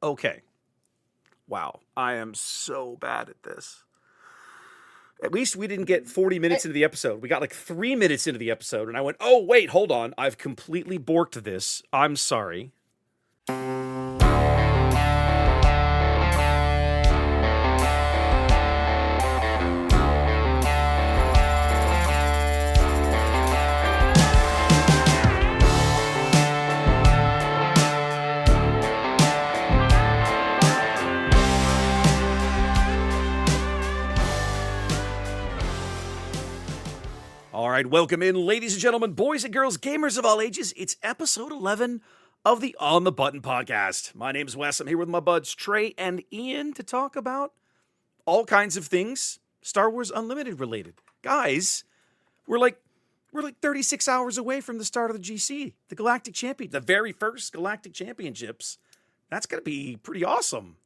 Okay. Wow. I am so bad at this. At least we didn't get 40 minutes into the episode. We got like 3 minutes into the episode, and I went, oh, wait, hold on. I've completely borked this. I'm sorry. All right, welcome in, ladies and gentlemen, boys and girls, gamers of all ages. It's episode 11 of the On the Button podcast. My name's Wes. I'm here with my buds Trey and Ian to talk about all kinds of things Star Wars Unlimited related. Guys, we're like 36 hours away from the start of the GC, the Galactic Champion, the very first Galactic Championships. That's going to be pretty awesome.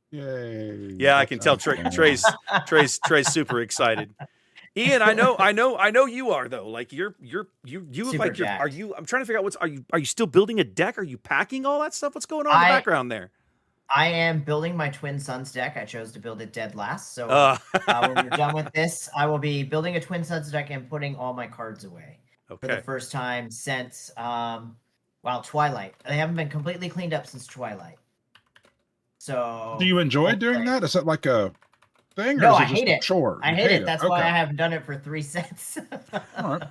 Yay! Yeah, I can tell Trey's super excited. Ian, I know you are though. Like you look like you're. Are you? I'm trying to figure out are you still building a deck? Are you packing all that stuff? What's going on in the background there? I am building my Twin Suns deck. I chose to build it dead last. So when we're done with this, I will be building a Twin Suns deck and putting all my cards away for the first time since Twilight. They haven't been completely cleaned up since Twilight. So do you enjoy doing that? Is it like a thing? No, or I hate it. Chore? I hate it. That's why I haven't done it for 3 sets. All right.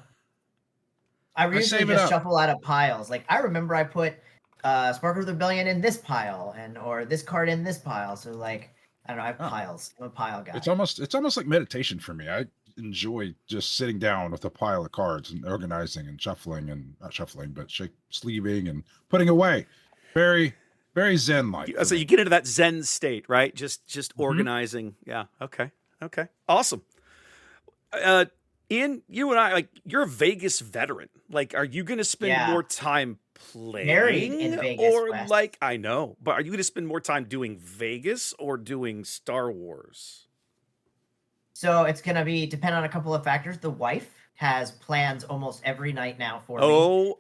I usually just shuffle out of piles. Like I remember I put Spark of the Rebellion in this pile or this card in this pile. So like I don't know, I have piles. I'm a pile guy. It's almost like meditation for me. I enjoy just sitting down with a pile of cards and organizing and shuffling and not shuffling, but sleeving and putting away. Very, very zen-like. So you get into that zen state, right? Just organizing. Yeah. Okay. Awesome. Ian, you and I, like, you're a Vegas veteran. Like, are you going to spend more time playing? Married in Vegas, or West. like, I know, but are you going to spend more time doing Vegas or doing Star Wars? So it's going to depend on a couple of factors. The wife has plans almost every night now for me.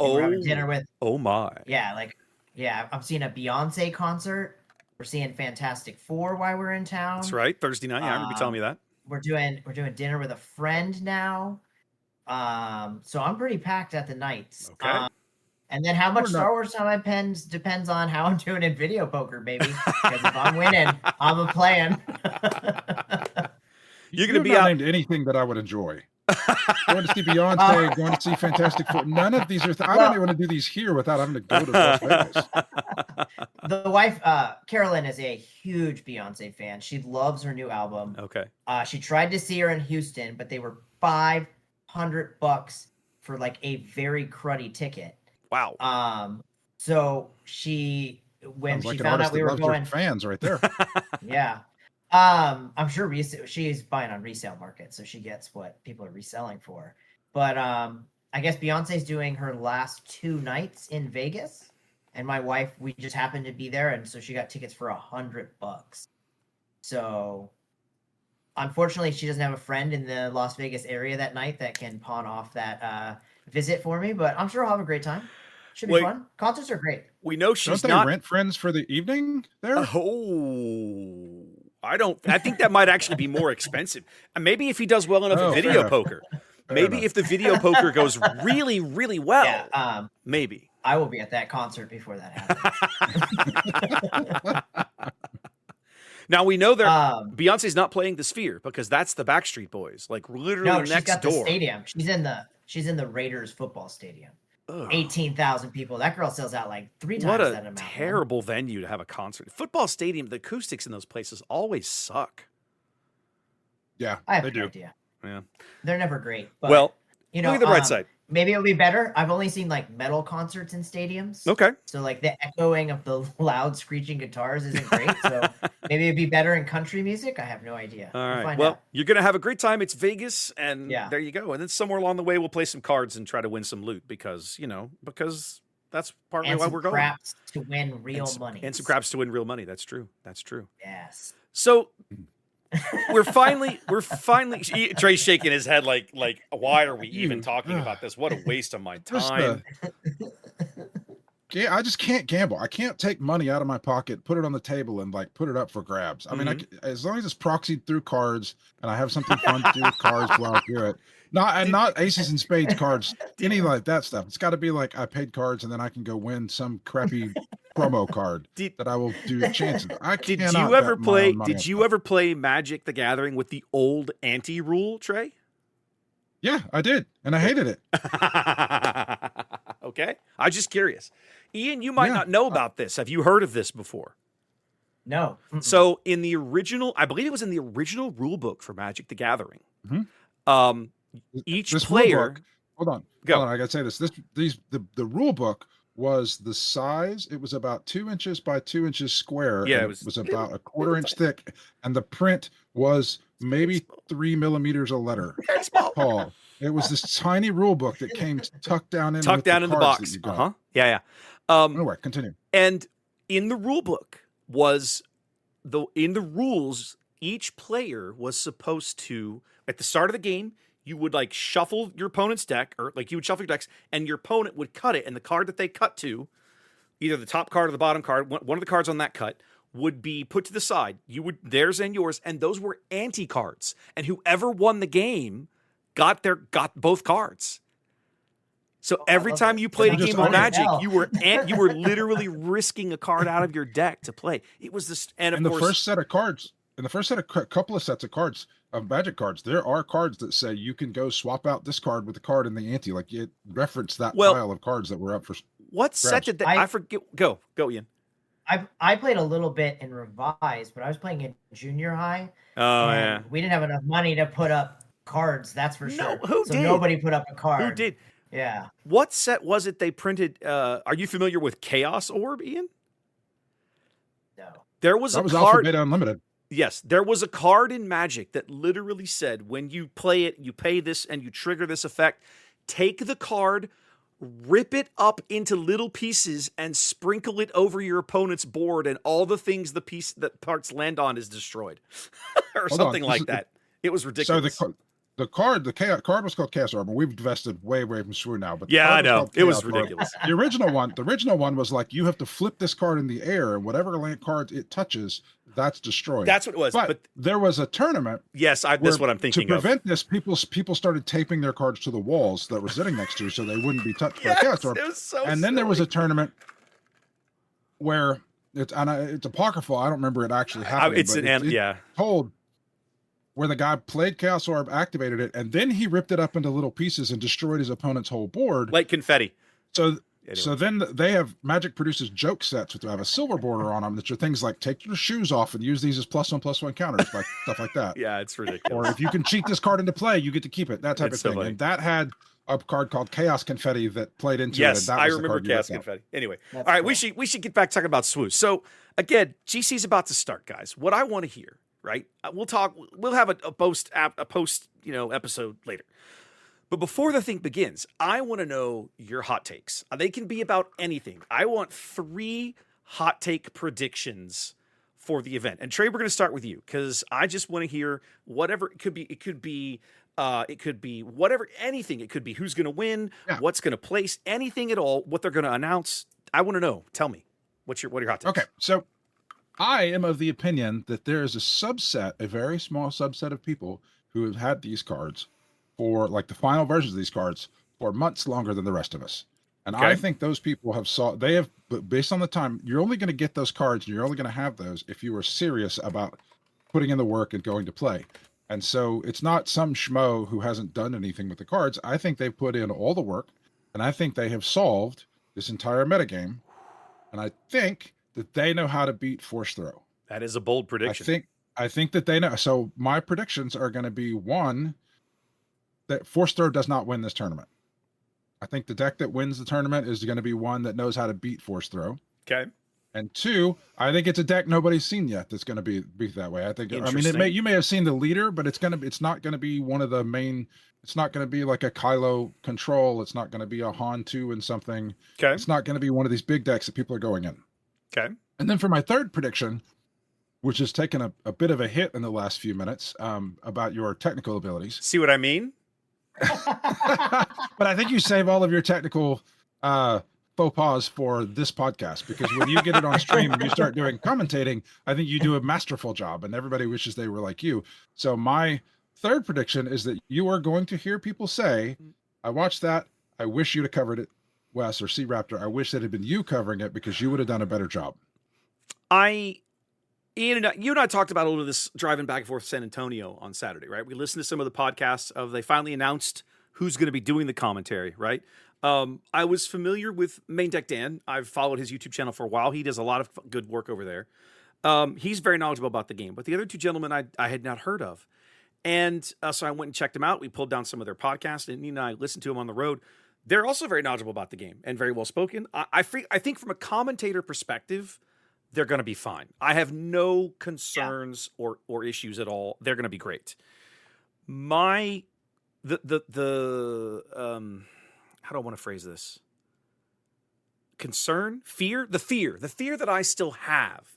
We're having dinner with. Oh my. Yeah, I'm seeing a Beyonce concert. We're seeing Fantastic Four while we're in town. That's right. Thursday night. Yeah, I remember you telling me that. We're doing dinner with a friend now. So I'm pretty packed at the nights. Okay. And then how much Star Wars time I spend depends on how I'm doing in video poker, baby. Because if I'm winning, I'm a playing. You're going to be out into anything that I would enjoy. Going to see Beyonce, going to see Fantastic Four. None of these are. I don't even want to do these here without having to go to Las Vegas. The wife, Carolyn, is a huge Beyonce fan. She loves her new album. Okay. She tried to see her in Houston, but they were $500 for like a very cruddy ticket. Wow. So when she found out we were going, fans right there. Yeah. I'm sure she's buying on resale market, so she gets what people are reselling for. But I guess Beyonce's doing her last 2 nights in Vegas, and my wife, we just happened to be there, and so she got tickets for $100. So unfortunately, she doesn't have a friend in the Las Vegas area that night that can pawn off that visit for me. But I'm sure I'll have a great time. Should be fun. Concerts are great. We know she's don't they rent friends for the evening there? Oh. I think that might actually be more expensive. Maybe if he does well enough at video poker. Maybe if the video poker goes really, really well. Maybe. I will be at that concert before that happens. Now we know that Beyonce's not playing the Sphere because that's the Backstreet Boys, like literally next got door. The stadium. She's in the Raiders football stadium. 18,000 people. That girl sells out like 3 times that amount. What a terrible venue to have a concert. Football stadium, the acoustics in those places always suck. Yeah, I have they no do. idea. Yeah, they're never great. But, well, you know, look at the bright side. Maybe it'll be better. I've only seen like metal concerts in stadiums. Okay. So like the echoing of the loud screeching guitars isn't great. So maybe it'd be better in country music. I have no idea. All right. Well, you're going to have a great time. It's Vegas, and Yeah. there you go. And then somewhere along the way, we'll play some cards and try to win some loot because that's partly why we're going. Craps to win real money. And some craps to win real money. That's true. Yes. So we're finally Trey's shaking his head like why are we even talking about this? What a waste of my time. yeah, I just can't gamble. I can't take money out of my pocket, put it on the table, and like put it up for grabs. I mean, as long as it's proxied through cards, and I have something fun to do with cards while I do it. Not aces and spades cards, any like that stuff. It's got to be like I paid cards, and then I can go win some crappy promo card that I will do chances. Did you ever play? Did you ever play Magic: The Gathering with the old ante rule, Trey? Yeah, I did, and I hated it. Okay, I'm just curious. Ian, you might not know about this. Have you heard of this before? No. So in the original, I believe it was in the original rule book for Magic: The Gathering. Each player. Hold on. I gotta say this. The rule book was the size. It was about 2 inches by 2 inches square. Yeah, it was about a quarter-inch thick, and the print was maybe 3 millimeters a letter tall. It was this tiny rule book that came tucked down in the box. Yeah. Anyway, continue. And in the rule book in the rules, each player was supposed to, at the start of the game, you would like shuffle your opponent's deck, or like you would shuffle your decks, and your opponent would cut it, and the card that they cut to, either the top card or the bottom card, one of the cards on that cut, would be put to the side. Theirs and yours, and those were anti cards, and whoever won the game got both cards. So every time you played a game of Magic, you were literally risking a card out of your deck to play. it was this, and of course, the first set of cards, in the first set of couple of sets of cards of Magic cards, there are cards that say you can go swap out this card with the card in the ante. Like it referenced that pile of cards that were up for. What set did I forget? Go, Ian. I played a little bit in Revised, but I was playing in junior high. We didn't have enough money to put up cards. That's for sure. Who did? Nobody put up a card. Who did? Yeah. What set was it they printed? Are you familiar with Chaos Orb, Ian? No. There was that a was card. Alpha Beta Unlimited. Yes, there was a card in Magic that literally said, when you play it, you pay this and you trigger this effect. Take the card, rip it up into little pieces, and sprinkle it over your opponent's board, and all the things that parts land on is destroyed, or something like that. It was ridiculous. So the card was called Chaos Orb, and we've vested way from Shrew now. But yeah, I know it was ridiculous. The original one was like you have to flip this card in the air, and whatever land card it touches, that's destroyed. That's what it was. But there was a tournament. Yes, that's what I'm thinking. To prevent this, people started taping their cards to the walls that were sitting next to you, so they wouldn't be touched by Chaos Orb. It was so and then there was a tournament where it's apocryphal. I don't remember it actually happening. Told where the guy played Chaos Orb, activated it, and then he ripped it up into little pieces and destroyed his opponent's whole board. Like confetti. So then they have Magic produces joke sets which have a silver border on them that are things like take your shoes off and use these as +1/+1 counters, like stuff like that. Yeah, it's ridiculous. Or if you can cheat this card into play, you get to keep it. That type of thing. And that had a card called Chaos Confetti that played into it. Yes, I remember Chaos Confetti. Anyway, all right, cool. we should get back talking about Swoosh. So again, GC's about to start, guys. What I want to hear, right? We'll have a post episode later. But before the thing begins, I want to know your hot takes. They can be about anything. I want 3 hot take predictions for the event. And Trey, we're going to start with you because I just want to hear whatever it could be. It could be whatever, anything. It could be who's going to win, what's going to place, anything at all, what they're going to announce. I want to know. Tell me what are your hot takes? Okay, so I am of the opinion that there is a very small subset of people who have had these cards for like the final versions of these cards for months longer than the rest of us. And I think those people based on the time, you're only going to get those cards and you're only going to have those if you are serious about putting in the work and going to play. And so it's not some schmo who hasn't done anything with the cards. I think they've put in all the work, and I think they have solved this entire metagame. And I think that they know how to beat Force Throw. That is a bold prediction. I think that they know. So my predictions are going to be 1, that Force Throw does not win this tournament. I think the deck that wins the tournament is going to be one that knows how to beat Force Throw. Okay. And 2, I think it's a deck nobody's seen yet that's going to be that way. You may have seen the leader, but it's not going to be one of the main. It's not going to be like a Kylo control. It's not going to be a Han 2 and something. Okay. It's not going to be one of these big decks that people are going in. Okay. And then for my third prediction, which has taken a bit of a hit in the last few minutes, about your technical abilities. See what I mean? But I think you save all of your technical fun faux pas for this podcast, because when you get it on stream and you start doing commentating, I think you do a masterful job and everybody wishes they were like you. So my third prediction is that you are going to hear people say, I watched that. I wish you'd have covered it, Wes or C Raptor. I wish that had been you covering it because you would have done a better job. Ian and you and I talked about a little of this driving back and forth to San Antonio on Saturday, right? We listened to some of the podcasts of they finally announced who's going to be doing the commentary, right? I was familiar with Main Deck Dan. I've followed his YouTube channel for a while. He does a lot of good work over there. He's very knowledgeable about the game, but the other two gentlemen I had not heard of. And so I went and checked them out. We pulled down some of their podcasts, and Ian and I listened to them on the road. They're also very knowledgeable about the game and very well spoken. I think from a commentator perspective, they're going to be fine. I have no concerns or issues at all. They're going to be great. How do I want to phrase this? Concern, fear, the fear that I still have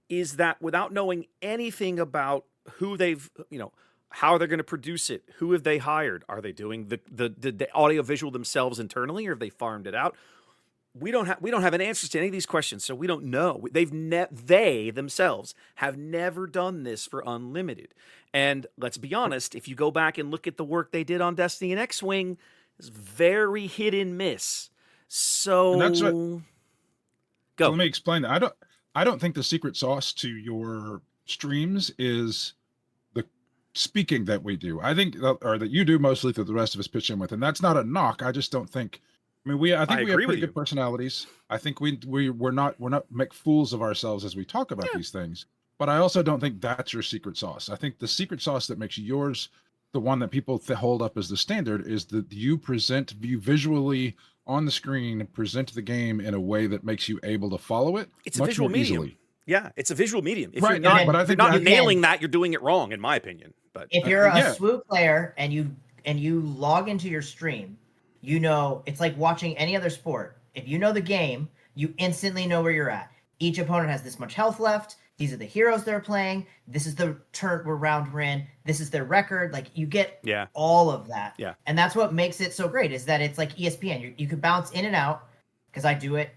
is that without knowing anything about who they've, how they're going to produce it, who have they hired? Are they doing the audio visual themselves internally, or have they farmed it out? We don't have an answer to any of these questions, so we don't know. They themselves have never done this for Unlimited. And let's be honest, if you go back and look at the work they did on Destiny and X-Wing, it's very hit and miss. So and that's what, go. Let me explain that. I don't think the secret sauce to your streams is the speaking that we do. I think that you do mostly that the rest of us pitch in with, and that's not a knock. I just don't think. I think we have pretty good personalities. I think we're not make fools of ourselves as we talk about these things. But I also don't think that's your secret sauce. I think the secret sauce that makes yours the one that people hold up as the standard is that you visually on the screen, present the game in a way that makes you able to follow it. It's a visual medium. Easily. Yeah, it's a visual medium. If right, you're not nailing that, you're doing it wrong, in my opinion. But if you're a swoop player and you log into your stream, it's like watching any other sport. If you know the game, you instantly know where you're at. Each opponent has this much health left. These are the heroes they're playing. This is the turn where round we're in. This is their record. Like you get all of that. Yeah. And that's what makes it so great is that it's like ESPN. You can bounce in and out because I do it.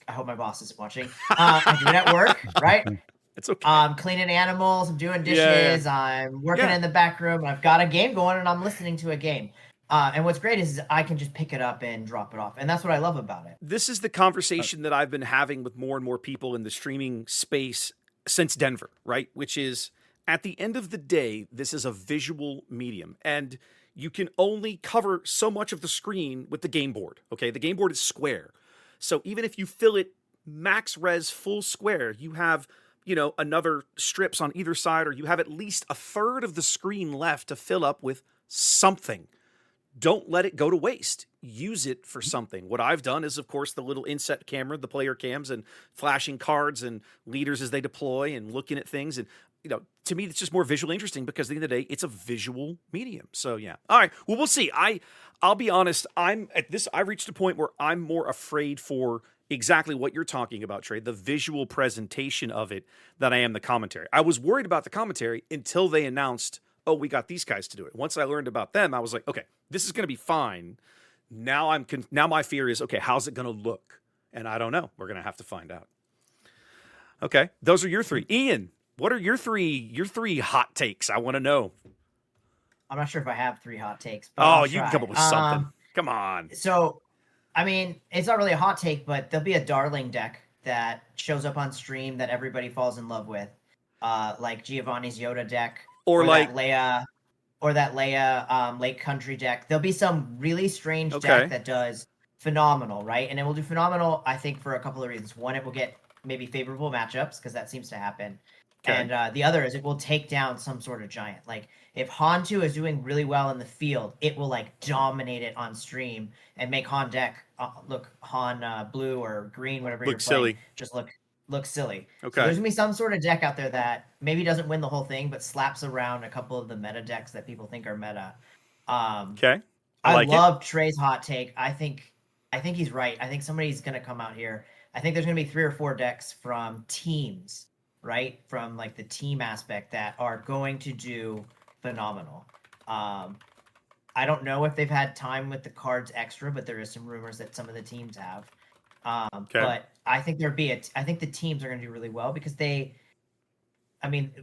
I hope my boss isn't watching. I do it at work, right? It's okay. I'm cleaning animals. I'm doing dishes. I'm working in the back room. I've got a game going and I'm listening to a game. And what's great is I can just pick it up and drop it off. And that's what I love about it. This is the conversation that I've been having with more and more people in the streaming space since Denver, right? Which is, at the end of the day, this is a visual medium. And you can only cover so much of the screen with the game board, okay? The game board is square. So even if you fill it max res full square, you have, another strips on either side, or you have at least a third of the screen left to fill up with something. Don't let it go to waste. Use it for something. What I've done is, of course, the little inset camera, the player cams, and flashing cards and leaders as they deploy and looking at things. And, to me, it's just more visually interesting because at the end of the day, it's a visual medium. So, yeah. All right. Well, we'll see. I'll be honest. I reached a point where I'm more afraid for exactly what you're talking about, Trey, the visual presentation of it, than I am the commentary. I was worried about the commentary until they announced, oh, we got these guys to do it. Once I learned about them, I was like, okay, this is going to be fine. Now my fear is, okay, how's it going to look? And I don't know. We're going to have to find out. Okay, those are your three. Ian, what are your three hot takes? I want to know. I'm not sure if I have three hot takes. But you can come up with something. Come on. So, it's not really a hot take, but there'll be a darling deck that shows up on stream that everybody falls in love with, like Giovanni's Yoda deck. Or like that Leia Lake Country deck. There'll be some really strange deck that does phenomenal, right? And it will do phenomenal, I think, for a couple of reasons. One, it will get maybe favorable matchups because that seems to happen. Okay. And the other is it will take down some sort of giant. Like if Han 2 is doing really well in the field, it will dominate it on stream and make Han deck Han blue or green, whatever you're playing, just look silly. Okay. So there's gonna be some sort of deck out there that maybe doesn't win the whole thing, but slaps around a couple of the meta decks that people think are meta. Okay. I love Trey's hot take. I think he's right. I think somebody's gonna come out here. I think there's gonna be 3 or 4 decks from teams, right? From the team aspect that are going to do phenomenal. I don't know if they've had time with the cards extra, but there is some rumors that some of the teams have. But I think I think the teams are going to do really well because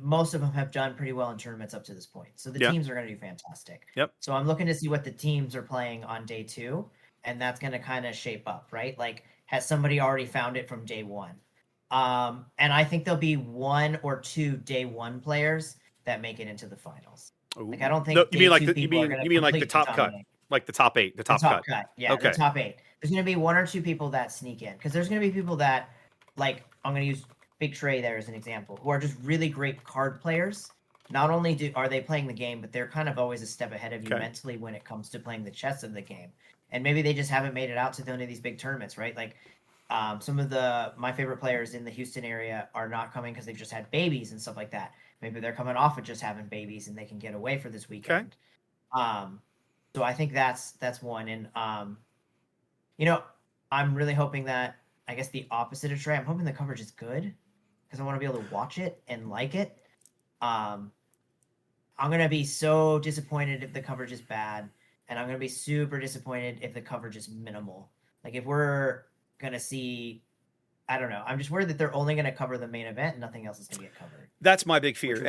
most of them have done pretty well in tournaments up to this point. So the teams are going to do fantastic. Yep. So I'm looking to see what the teams are playing on day 2, and that's going to kind of shape up, right? Like, has somebody already found it from day 1? And I think there'll be 1 or 2 day 1 players that make it into the finals. Ooh. Like, I don't think you mean like the the top cut, like the top 8, the top cut. Yeah, okay. The top 8. There's going to be 1 or 2 people that sneak in because there's going to be people that, like, I'm going to use Big Trey there as an example, who are just really great card players. Not only are they playing the game, but they're kind of always a step ahead of you mentally when it comes to playing the chess of the game. And maybe they just haven't made it out to one of these big tournaments, right? Like, some of my favorite players in the Houston area are not coming because they've just had babies and stuff like that. Maybe they're coming off of just having babies and they can get away for this weekend. So I think that's one. And I'm really hoping that, I guess, the opposite of Trey. I'm hoping the coverage is good because I want to be able to watch it and like it. I'm gonna be so disappointed if the coverage is bad, and I'm gonna be super disappointed if the coverage is minimal. Like, if we're gonna see, I don't know. I'm just worried that they're only going to cover the main event and nothing else is going to get covered. That's my big fear.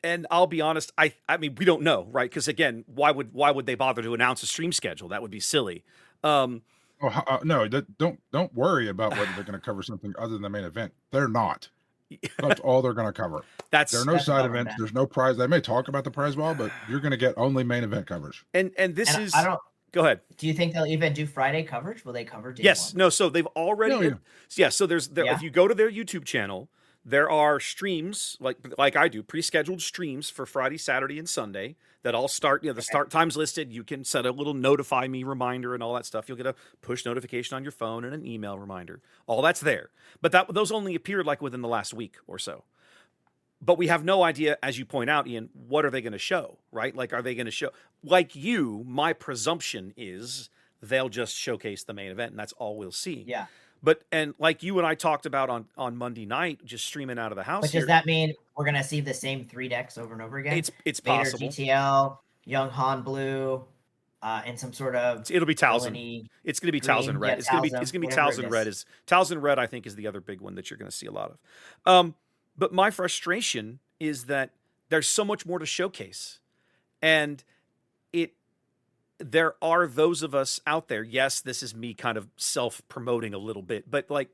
And I'll be honest, I mean, we don't know, right? Because again, why would they bother to announce a stream schedule? That would be silly. No, don't worry about whether they're going to cover something other than the main event. They're not. That's all they're going to cover. There are no side events. There's no prize. They may talk about the prize wall, but you're going to get only main event coverage. Go ahead. Do you think they'll even do Friday coverage? Will they cover day 1? No. So they've already. So if you go to their YouTube channel, there are streams like I do, pre-scheduled streams for Friday, Saturday, and Sunday that all start. The start time's listed. You can set a little notify me reminder and all that stuff. You'll get a push notification on your phone and an email reminder. All that's there. But those only appeared like within the last week or so. But we have no idea, as you point out, Ian, what are they going to show, right? Like, are they going to show, like you, my presumption is they'll just showcase the main event and that's all we'll see. Yeah. But, and like you and I talked about on Monday night, just streaming out of the house. But does that mean we're going to see the same 3 decks over and over again? It's Vader, possible. GTL, Young Han Blue, and some sort of. It'll be Talzin. It's going to be Talzin Red. It's going to be Talzin Red. Talzin Red, I think, is the other big one that you're going to see a lot of. But my frustration is that there's so much more to showcase. And there are those of us out there. Yes, this is me kind of self-promoting a little bit, but like,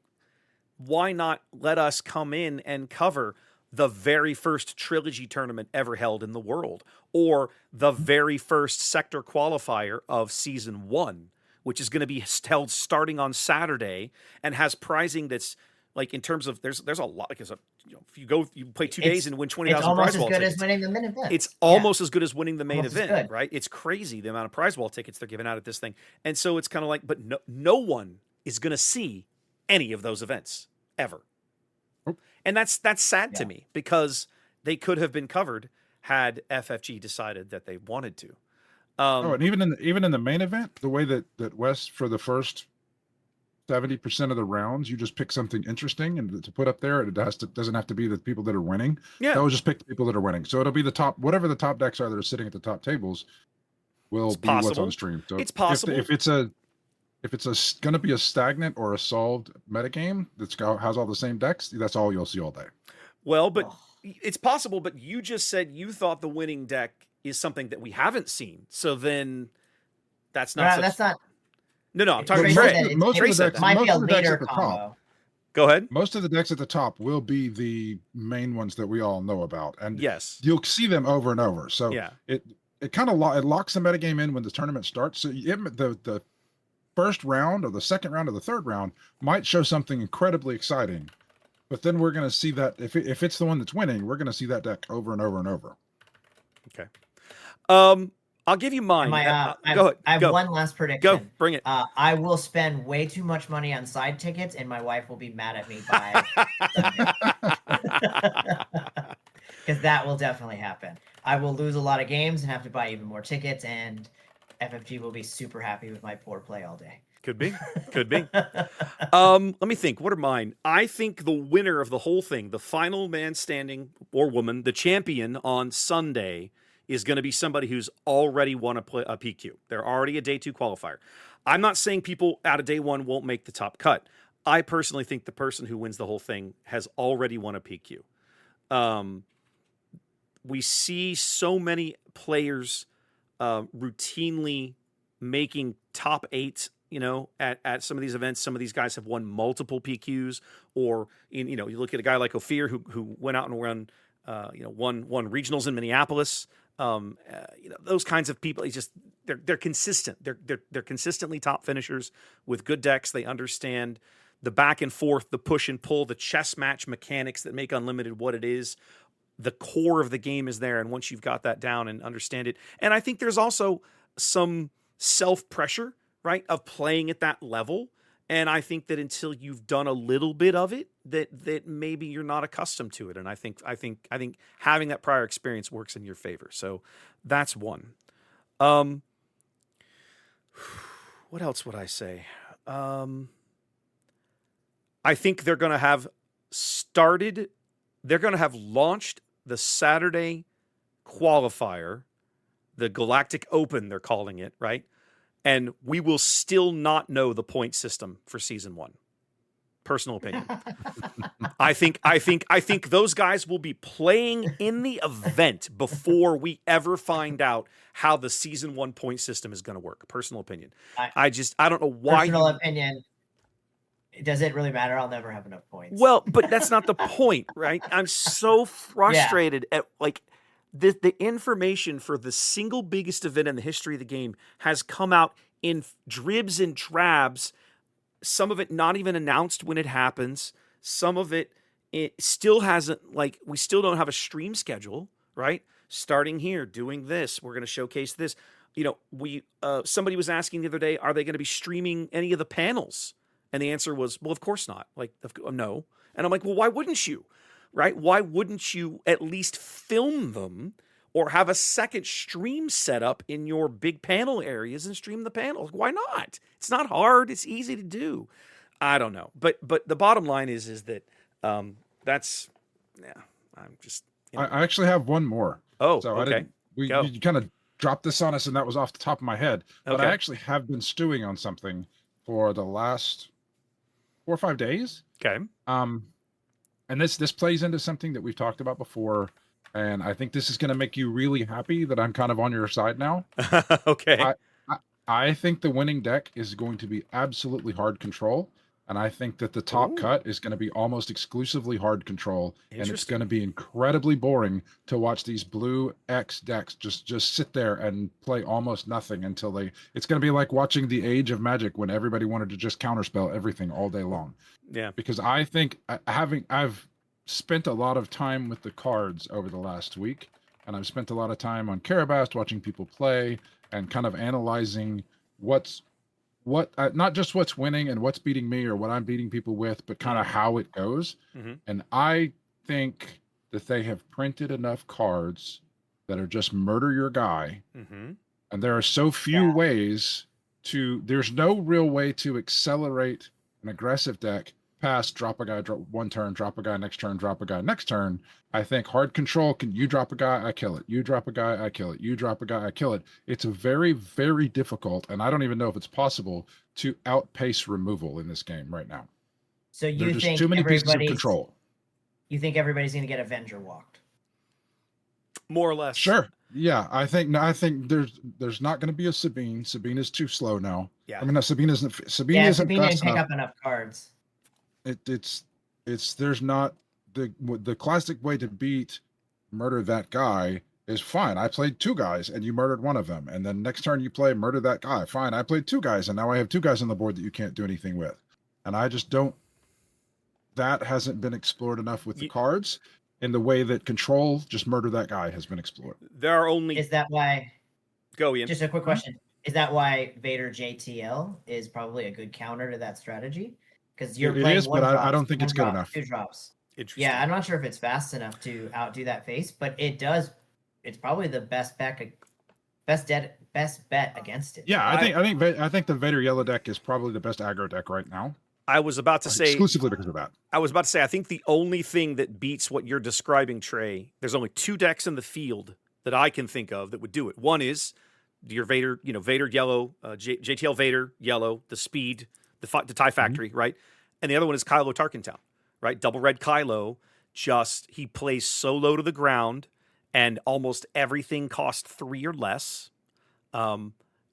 why not let us come in and cover the very first trilogy tournament ever held in the world, or the very first sector qualifier of season 1, which is going to be held starting on Saturday and has prizing that's like, in terms of there's a lot, like, if you play 2 days and win 20,000 prize wall tickets. It's almost as good as winning the main event. It's almost as good as winning the main event, right? It's crazy the amount of prize wall tickets they're giving out at this thing. And so it's kind of like, but no one is going to see any of those events ever. And that's sad to me, because they could have been covered had FFG decided that they wanted to. And even in the main event, the way that Wes, for the first 70% of the rounds, you just pick something interesting and to put up there. It doesn't have to be the people that are winning. Yeah, they'll just pick the people that are winning. So it'll be whatever the top decks are that are sitting at the top tables will be what's on stream. So it's possible. If it's going to be a stagnant or a solved metagame that has all the same decks, that's all you'll see all day. Well, but it's possible. But you just said you thought the winning deck is something that we haven't seen. So then that's not. That's not. No, I'm talking about Trey. Most of the decks, might be a the decks later at the combo. top. Go ahead. Most of the decks at the top will be the main ones that we all know about, and yes, you'll see them over and over. So it kind of locks the metagame in when the tournament starts. So the first round or the second round or the third round might show something incredibly exciting, but then we're going to see that if it's the one that's winning, we're going to see that deck over and over and over. Okay. I'll give you mine. Go ahead. I have one last prediction. Go, bring it. I will spend way too much money on side tickets, and my wife will be mad at me by because that will definitely happen. I will lose a lot of games and have to buy even more tickets, and FFG will be super happy with my poor play all day. Could be. Let me think. What are mine? I think the winner of the whole thing, the final man standing or woman, the champion on Sunday, is going to be somebody who's already won a PQ. They're already a day 2 qualifier. I'm not saying people out of day 1 won't make the top cut. I personally think the person who wins the whole thing has already won a PQ. We see so many players routinely making top 8, at some of these events. Some of these guys have won multiple PQs, or you look at a guy like Ophir who went out and won regionals in Minneapolis. Those kinds of people, they're consistent. They're consistently top finishers with good decks. They understand the back and forth, the push and pull, the chess match mechanics that make Unlimited what it is. The core of the game is there, and once you've got that down and understand it, and I think there's also some self-pressure, right, of playing at that level. And I think that until you've done a little bit of it, that maybe you're not accustomed to it. And I think having that prior experience works in your favor. So that's one. What else would I say? I think they're going to have launched the Saturday qualifier, the Galactic Open, they're calling it, right? And we will still not know the point system for season 1. Personal opinion. I think those guys will be playing in the event before we ever find out how the season 1 point system is going to work. Personal opinion. I don't know why. Personal opinion. Does it really matter? I'll never have enough points. Well, but that's not the point, right? I'm so frustrated at the information for the single biggest event in the history of the game has come out in dribs and drabs. Some of it not even announced when it happens. Some of it still hasn't, we still don't have a stream schedule, right? Starting here, doing this. We're going to showcase this. Somebody was asking the other day, are they going to be streaming any of the panels? And the answer was, well, of course not. No. And I'm like, well, why wouldn't you? Right? Why wouldn't you at least film them or have a second stream set up in your big panel areas and stream the panels? Why not? It's not hard. It's easy to do. I don't know. But the bottom line is that I'm just... I actually have one more. Oh, so okay. You kind of dropped this on us, and that was off the top of my head. But Okay. I actually have been stewing on something for the last 4 or 5 days. Okay. And this plays into something that we've talked about before, and I think this is going to make you really happy that I'm kind of on your side now. Okay. I think the winning deck is going to be absolutely hard control, and I think that the top cut is going to be almost exclusively hard control, and it's going to be incredibly boring to watch these blue X decks just sit there and play almost nothing until it's going to be like watching the Age of Magic when everybody wanted to just counterspell everything all day long. Yeah. Because I think I've spent a lot of time with the cards over the last week, and I've spent a lot of time on Karabast watching people play and kind of analyzing not just what's winning and what's beating me or what I'm beating people with, but kind of how it goes. Mm-hmm. And I think that they have printed enough cards that are just murder your guy. Mm-hmm. And there are so few ways there's no real way to accelerate an aggressive deck past drop a guy, drop one turn, drop a guy next turn, drop a guy next turn. I think hard control you drop a guy, I kill it. You drop a guy, I kill it. You drop a guy, I kill it. It's a very, very difficult, and I don't even know if it's possible to outpace removal in this game right now. So you think too many pieces of control. You think everybody's going to get Avenger walked? More or less. Sure. Yeah, I think there's not going to be a Sabine. Sabine is too slow now. Yeah. I mean, Sabine isn't Sabine fast didn't pick enough. up enough cards. There's not the classic way to beat murder that guy is fine. I played 2 guys and you murdered one of them, and then next turn you play murder that guy. Fine, I played 2 guys and now I have 2 guys on the board that you can't do anything with. And I just don't. That hasn't been explored enough with the cards in the way that control just murder that guy has been explored. There are only. Is that why? Go Ian. Just a quick question: is that why Vader JTL is probably a good counter to that strategy? Because you're playing is, one but drops, I don't think it's good enough. 2 drops. Interesting. Yeah, I'm not sure if it's fast enough to outdo that face, but it does. It's probably the best bet against it. Yeah, I think the Vader Yellow deck is probably the best aggro deck right now. I was about to say exclusively because of that. I was about to say I think the only thing that beats what you're describing, Trey, there's only 2 decks in the field that I can think of that would do it. One is your Vader, Vader yellow, JTL Vader yellow, the speed, the TIE Factory, right? And the other one is Kylo Tarkentown, right? Double red Kylo, he plays so low to the ground, and almost everything costs 3 or less.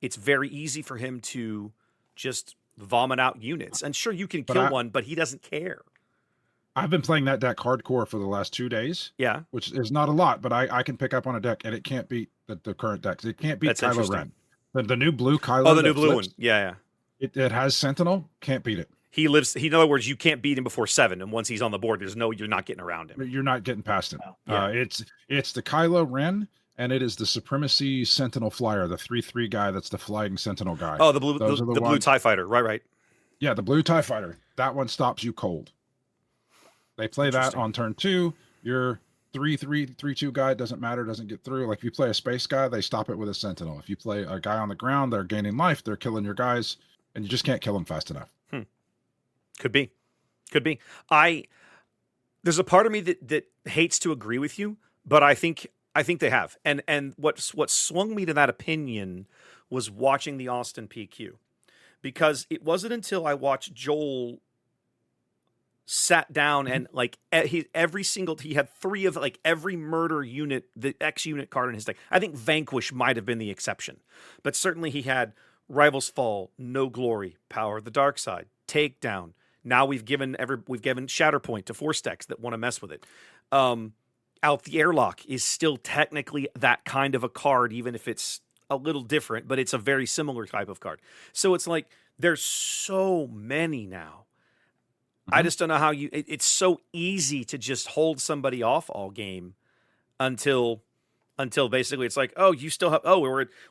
It's very easy for him to just vomit out units. And sure, you can kill one, but he doesn't care. I've been playing that deck hardcore for the last 2 days. Yeah. Which is not a lot, but I can pick up on a deck, and it can't beat the current decks. It can't beat That's Kylo interesting. Ren. The new blue Kylo. Oh, the new blue one. Yeah. It has Sentinel. Can't beat it. In other words, you can't beat him before 7, and once he's on the board, you're not getting around him. You're not getting past him. Oh, yeah. It's the Kylo Ren, and it is the Supremacy Sentinel Flyer, the 3/3 guy that's the flying Sentinel guy. Oh, the blue TIE Fighter. Right. Yeah, the blue TIE Fighter. That one stops you cold. They play that on turn 2. Your 3/3/3/2 guy doesn't matter, doesn't get through. Like if you play a space guy, they stop it with a Sentinel. If you play a guy on the ground, they're gaining life, they're killing your guys, and you just can't kill them fast enough. Could be. There's a part of me that hates to agree with you, but I think they have. And what swung me to that opinion was watching the Austin PQ, because it wasn't until I watched Joel sat down and he had 3 of every murder unit, the X unit card in his deck. I think Vanquish might have been the exception, but certainly he had Rivals Fall, No Glory, Power of the Dark Side, Takedown. Now we've given Shatterpoint to Force decks that want to mess with it. Out the Airlock is still technically that kind of a card, even if it's a little different, but it's a very similar type of card. So it's like there's so many now. I just don't know how it's so easy to just hold somebody off all game until basically it's like, oh, you still have,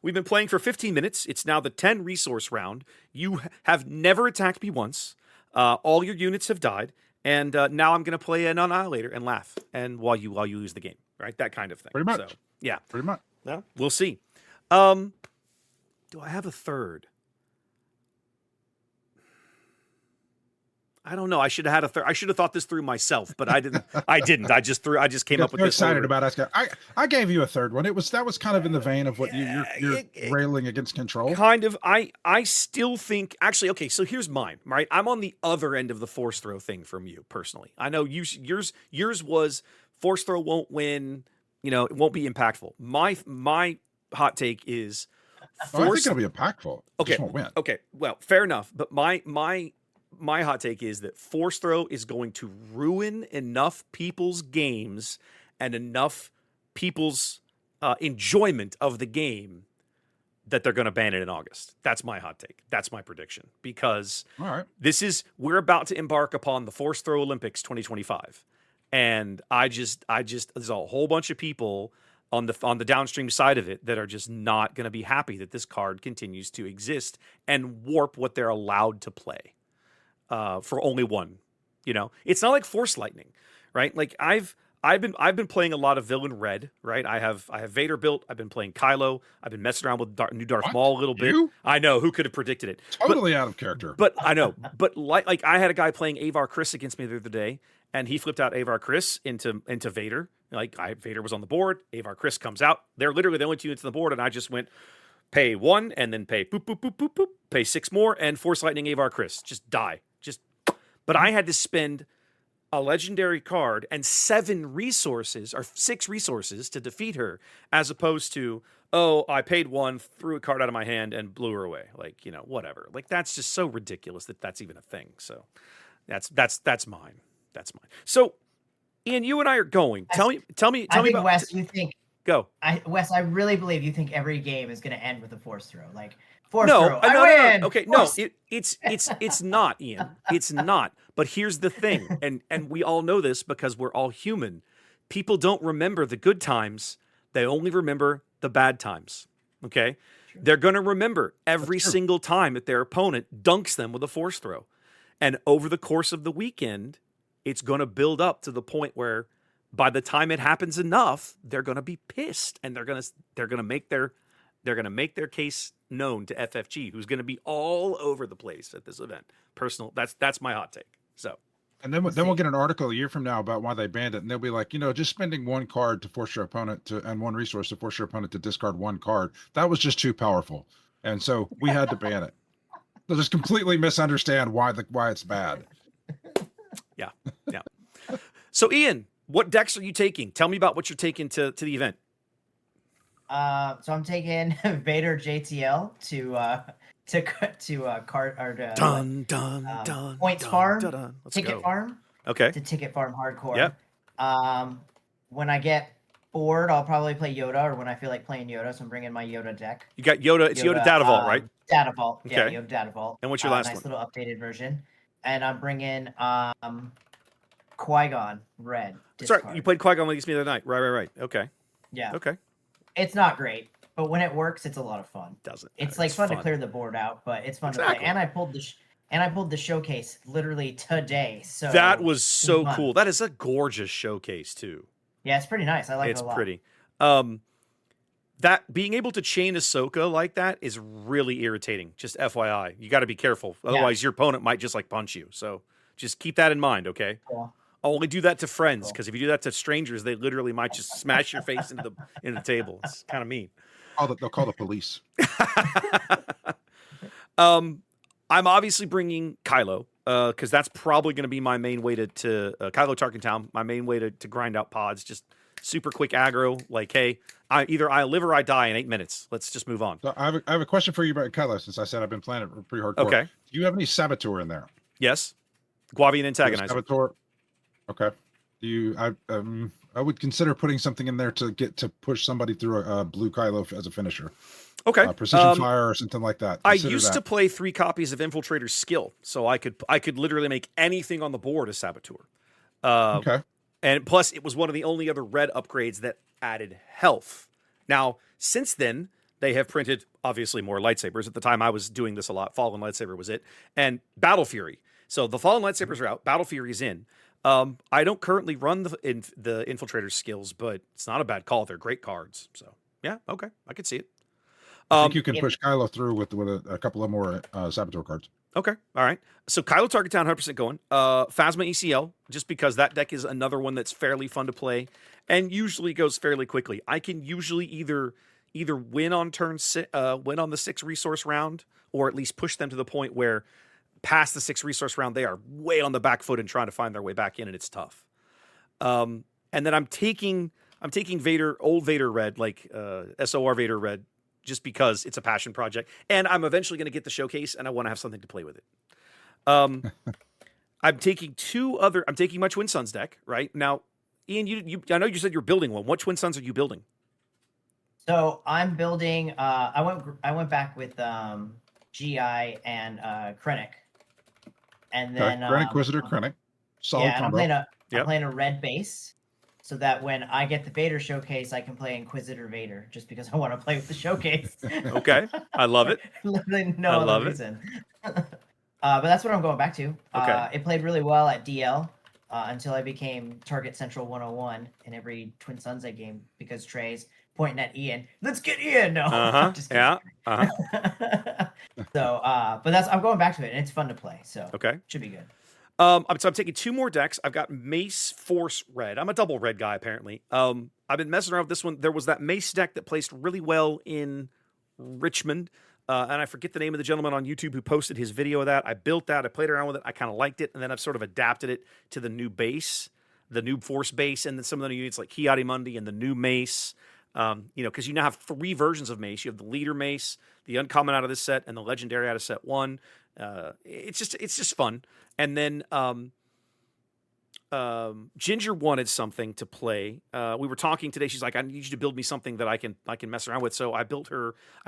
we've been playing for 15 minutes. It's now the 10 resource round. You have never attacked me once. All your units have died. And now I'm going to play an Annihilator and laugh. And while you lose the game, right? That kind of thing. Pretty much. So, yeah. Pretty much. Well, we'll see. Do I have a third? I don't know. I should have had a third. I should have thought this through myself, but I didn't. I just came up with this. Excited about us. I gave you a third one. That was kind of in the vein of what you're railing against control. Kind of. I still think actually. Okay, so here's mine. Right, I'm on the other end of the force throw thing from you personally. I know yours was force throw won't win. It won't be impactful. My hot take is I think it'll be impactful. Okay, Just won't win. Okay, well, fair enough. But my hot take is that force throw is going to ruin enough people's games and enough people's enjoyment of the game that they're going to ban it in August. That's my hot take. That's my prediction, because All right. we're about to embark upon the force throw Olympics 2025. And I just there's a whole bunch of people on the downstream side of it that are just not going to be happy that this card continues to exist and warp what they're allowed to play. For only one, it's not like Force Lightning, right? Like I've been playing a lot of Villain Red, right? I have Vader built. I've been playing Kylo. I've been messing around with new Darth Maul a little bit. I know, who could have predicted it? Totally out of character. But I know, but like I had a guy playing Avar Kriss against me the other day, and he flipped out Avar Kriss into Vader. Vader was on the board. Avar Kriss comes out. They're literally the only 2 units on the board, and I just went pay 1 and then pay boop boop boop boop boop, pay 6 more, and Force Lightning Avar Kriss, just die. But I had to spend a legendary card and 6 resources to defeat her, as opposed to, I paid 1, threw a card out of my hand, and blew her away. Whatever. That's just so ridiculous that that's even a thing. So that's mine. That's mine. So, Ian, you and I are going. Tell me about Wes. You think? Go. Wes, I really believe you think every game is going to end with a force throw. No, win. Okay, Force. no, it's not, Ian. It's not. But here's the thing, and we all know this because we're all human. People don't remember the good times; they only remember the bad times. Okay, True. They're going to remember every single time that their opponent dunks them with a force throw, and over the course of the weekend, it's going to build up to the point where, by the time it happens enough, they're going to be pissed, and they're going to make their case known to FFG, who's going to be all over the place at this event. That's my hot take. So And then We'll we'll see. get an article a year from now about why they banned it, and they'll be like, just spending one card to force your opponent to, and one resource to force your opponent to discard one card. That was just too powerful, and so we had to ban it. They'll just completely misunderstand why it's bad. Yeah. So Ian, what decks are you taking? Tell me about what you're taking to the event. So I'm taking Vader JTL to card or to Dun dun dun. points dun, farm, dun, dun. Let's ticket go. farm Okay. to ticket farm hardcore. Yep. When I get bored, I'll probably play Yoda, or when I feel like playing Yoda, so I'm bringing my Yoda deck. You got Yoda. It's Yoda Data Vault, right? Data Vault. Yeah, Okay. Yoda Data Vault. And what's your last nice one? little updated version. And I'm bringing Qui-Gon Red. Sorry, discard. you played Qui-Gon against me the other night. Right. Okay. Yeah. Okay. It's not great, but when it works, it's a lot of fun. Doesn't. It's like fun to clear the board out, but it's fun to Exactly. play. And I pulled the showcase literally today. So That was so fun. cool. That is a gorgeous showcase too. Yeah, it's pretty nice. I like It's it a lot. pretty. That being able to chain Ahsoka like that is really irritating. Just FYI, you got to be careful. Otherwise, your opponent might just like punch you. So just keep that in mind, okay? Cool. I'll only do that to friends Cool. because if you do that to strangers, they literally might just smash your face into the table. It's kind of mean. They'll call the police. I'm obviously bringing Kylo because that's probably going to be my main way to Kylo Tarkin Town. My main way to grind out pods. Just super quick aggro. Like, hey, either I live or I die in 8 minutes. Let's just move on. So I have a question for you about Kylo, since I said I've been playing it pretty hardcore. Okay. Do you have any Saboteur in there? Yes. Guavian Antagonizer. Saboteur. Okay. I would consider putting something in there to push somebody through a blue Kylo as a finisher. Okay. Precision fire or something like that. I Consider used that. to play 3 copies of Infiltrator's Skill, so I could literally make anything on the board a Saboteur. Okay. And plus, it was one of the only other red upgrades that added health. Now, since then, they have printed, obviously, more lightsabers. At the time I was doing this a lot, Fallen Lightsaber was it, and Battle Fury. So the Fallen Lightsabers are out, Battle Fury's in. I don't currently run the Infiltrator skills, but it's not a bad call. They're great cards. So, yeah, okay, I could see it. I think you can push Kylo through with a couple of more Saboteur cards. Okay, all right. So Kylo Target Town, 100% going. Phasma ECL, just because that deck is another one that's fairly fun to play and usually goes fairly quickly. I can usually either win on win on the 6 resource round, or at least push them to the point where past the 6 resource round they are way on the back foot and trying to find their way back in, and it's tough. And then I'm taking Vader, old Vader Red, like SOR Vader Red, just because it's a passion project, and I'm eventually going to get the showcase, and I want to have something to play with it. I'm taking my Twin Suns deck right now. Ian, I know you said you're building one. What Twin Suns are you building? So I'm building. I went back with GI and Krennic, and then Krennic, Inquisitor, Krennic. Solid yeah, and combo. I'm playing a red base, so that when I get the Vader showcase, I can play Inquisitor Vader, just because I want to play with the showcase. Okay, I love it. Literally no I other love it. reason. But that's what I'm going back to. Okay. It played really well at DL until I became Target Central 101 in every Twin Suns game, because Trey's pointing at Ian. Let's get Ian. No, just kidding. Yeah. Uh-huh. So, but I'm going back to it, and it's fun to play. So Okay. should be good. So I'm taking 2 more decks. I've got Mace Force Red. I'm a double red guy, apparently. I've been messing around with this one. There was that Mace deck that placed really well in Richmond. And I forget the name of the gentleman on YouTube who posted his video of that. I built that. I played around with it. I kind of liked it. And then I've sort of adapted it to the new base, the new Force base, and then some of the new units like Kiadi Mundi and the new Mace. Because you now have 3 versions of Mace. You have the Leader Mace, the Uncommon out of this set, and the Legendary out of set 1. It's just fun. And then Ginger wanted something to play. We were talking today. She's like, I need you to build me something that I can mess around with. So I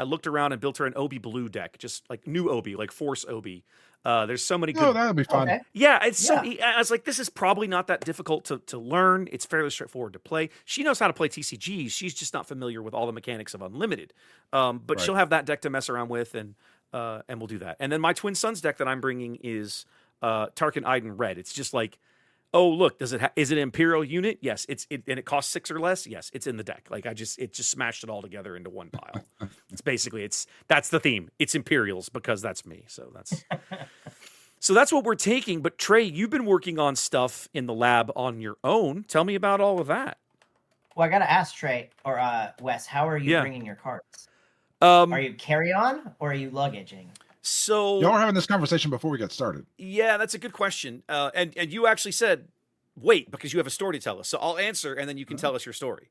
looked around and built her an Obi Blue deck, just like new Obi, like Force Obi. There's so many good. Oh, that would be fun. Okay. Yeah, I was like, this is probably not that difficult to learn. It's fairly straightforward to play. She knows how to play TCGs. She's just not familiar with all the mechanics of Unlimited. But Right. she'll have that deck to mess around with, and we'll do that. And then my Twin Suns deck that I'm bringing is Tarkin Iden Red. It's just like, oh look, is it an Imperial unit? Yes, and it costs 6 or less. Yes, it's in the deck. Like it just smashed it all together into one pile. It's basically that's the theme. It's Imperials because that's me. So that's So that's what we're taking. But Trey, you've been working on stuff in the lab on your own. Tell me about all of that. Well, I gotta ask Trey or Wes, how are you Yeah. bringing your cards? Um, Are you carry-on or are you luggaging? so Y'all were having this conversation before we got started. yeah, that's a good question. And you actually said, wait, because you have a story to tell us. So I'll answer, and then you can tell us your story.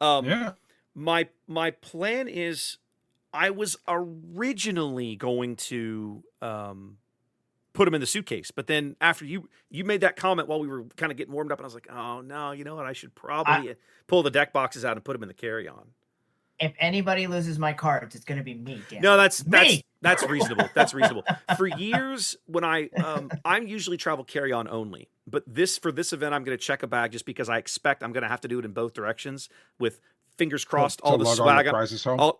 Yeah. My plan is, I was originally going to put them in the suitcase, but then after you made that comment while we were kind of getting warmed up, and I was like, oh no, you know what? I should probably pull the deck boxes out and put them in the carry-on. If anybody loses my cards, it's gonna be me. Damn. No, that's Me! that's reasonable. That's reasonable. For years, when I'm usually travel carry-on only, but for this event, I'm going to check a bag just because I expect I'm going to have to do it in both directions with. Fingers crossed, all the swag.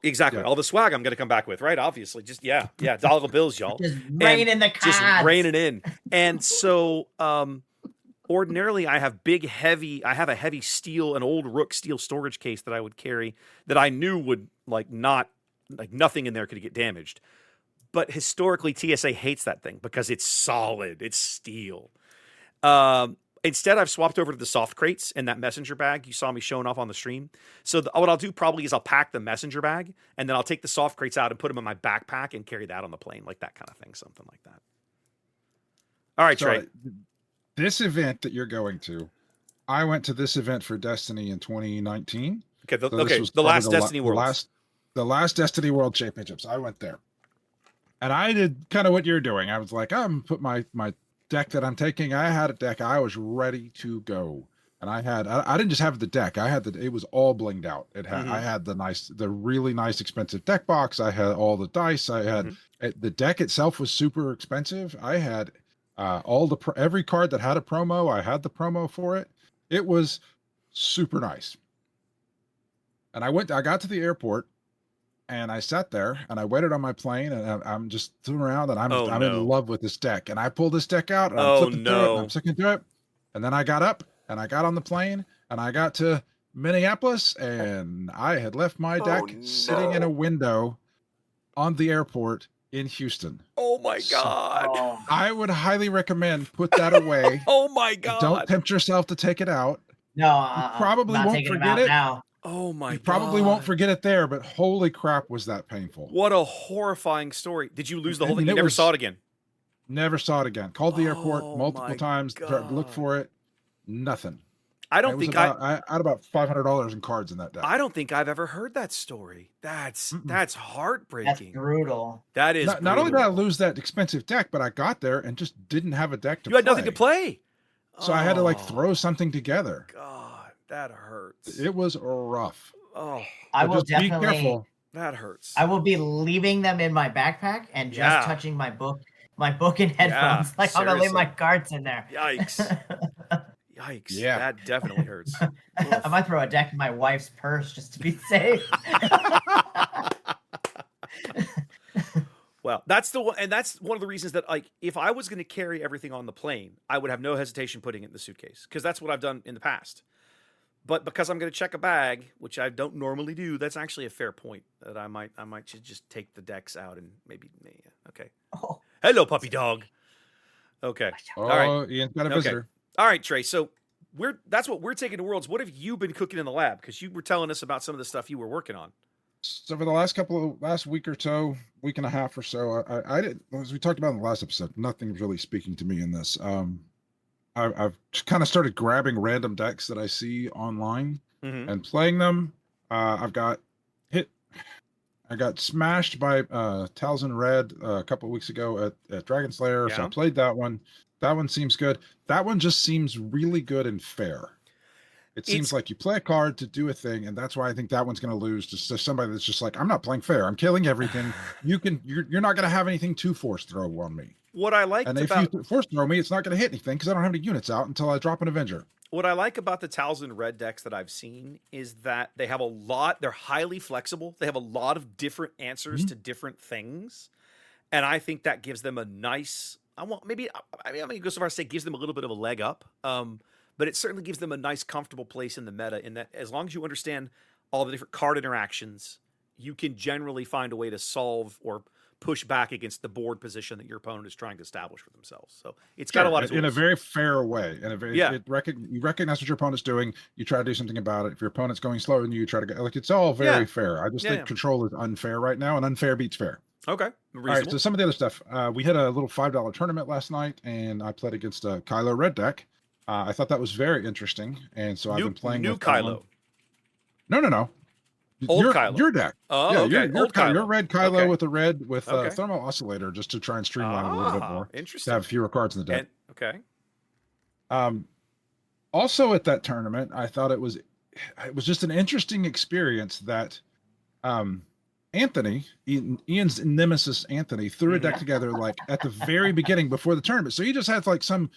Exactly. All the swag I'm going to come back with, right? Obviously, just dollar bills, y'all. Just rain in the cards. Just raining in. And so, ordinarily, I have a heavy steel, an old Rook steel storage case that I would carry that I knew would nothing in there could get damaged. But historically, TSA hates that thing because it's solid, it's steel. Instead, I've swapped over to the soft crates in that messenger bag you saw me showing off on the stream. So what I'll do probably is I'll pack the messenger bag, and then I'll take the soft crates out and put them in my backpack and carry that on the plane, like that kind of thing, something like that. All right, Trey. This event that you're going to, I went to this event for Destiny in 2019. Okay, the last Destiny Worlds. The last Destiny World Championships. I went there. And I did kind of what you're doing. I was like, I'm put my deck that I'm taking. I had a deck. I was ready to go. And I didn't just have the deck. It was all blinged out. I had the really nice expensive deck box. I had all the dice. I had the deck itself was super expensive. I had every card that had a promo. I had the promo for it. It was super nice. And I got to the airport and I sat there and I waited on my plane and I'm just sitting around and I'm in love with this deck. And I pulled this deck out and I'm flipping through it and I'm sticking to it. And then I got up and I got on the plane and I got to Minneapolis and I had left my deck sitting in a window on the airport in Houston. Oh my God. Oh. I would highly recommend put that away. Oh my God. Don't tempt yourself to take it out. No, You probably not won't taking forget them out it. now. Oh my God. You probably won't forget it there, but holy crap, was that painful. What a horrifying story. Did you lose the whole thing? And You never saw it again? Never saw it again. Called the airport Oh multiple my times, tried to look God. for it. Nothing. I had about $500 in cards in that deck. I don't think I've ever heard that story. That's heartbreaking. That's brutal. That is Not only did brutal. I lose that expensive deck, but I got there and just didn't have a deck to You had nothing to play. So I had to Oh, throw something together. God, that hurts. It was rough. Oh, I But will just be definitely. careful. that hurts. I will be leaving them in my backpack and just Yeah. touching my book and headphones. Yeah, I'm gonna leave my seriously. cards in there. Yikes. Yikes. Yeah. That definitely hurts. I might throw a deck in my wife's purse just to be safe. Well, that's the one, and that's one of the reasons that, if I was going to carry everything on the plane, I would have no hesitation putting it in the suitcase, because that's what I've done in the past. But because I'm going to check a bag, which I don't normally do, that's actually a fair point. That I might just take the decks out and maybe. Okay. Oh, Hello, puppy dog. Okay. Oh, All right. Ian's got a Okay. visitor. All right, Trey. So that's what we're taking to Worlds. What have you been cooking in the lab? Because you were telling us about some of the stuff you were working on. So for the last week or so, week and a half or so, I did, as we talked about in the last episode, nothing's really speaking to me in this. I've kind of started grabbing random decks that I see online Mm-hmm. and playing them. I got smashed by Talzin Red a couple of weeks ago at Dragon Slayer. So Yeah. I played that one. That one seems good. That one just seems really good and fair. It seems like you play a card to do a thing, and that's why I think that one's going to lose to somebody that's just like, I'm not playing fair. I'm killing everything. You're not going to have anything to force throw on me. What I liked And if about you force throw me, it's not going to hit anything because I don't have any units out until I drop an Avenger. what I like about the Talzin Red decks that I've seen is that they have they're highly flexible. They have a lot of different answers to different things. And I think that gives them a nice, I'm going to go so far as to say gives them a little bit of a leg up. But it certainly gives them a nice, comfortable place in the meta, in that as long as you understand all the different card interactions, you can generally find a way to solve or push back against the board position that your opponent is trying to establish for themselves. So it's got a lot of tools. In a very fair way. In a very, Yeah. You recognize what your opponent's doing. You try to do something about it. If your opponent's going slower than you try to go, like, it's all very fair. I just think control is unfair right now, and unfair beats fair. Okay. Reasonable. All right, so some of the other stuff. We had a little $5 tournament last night, and I played against a Kylo red deck. I thought that was very interesting, and so I've been playing new with Kylo. No. Old Kylo. Your deck. Oh, yeah, okay. Old Kylo. Your red Kylo okay. with a red with thermal oscillator, just to try and streamline it a little bit more. Interesting. To have fewer cards in the deck. Okay. Also at that tournament, I thought it was just an interesting experience that Anthony, Ian's nemesis Anthony, threw a deck together like at the very beginning before the tournament. So he just had like some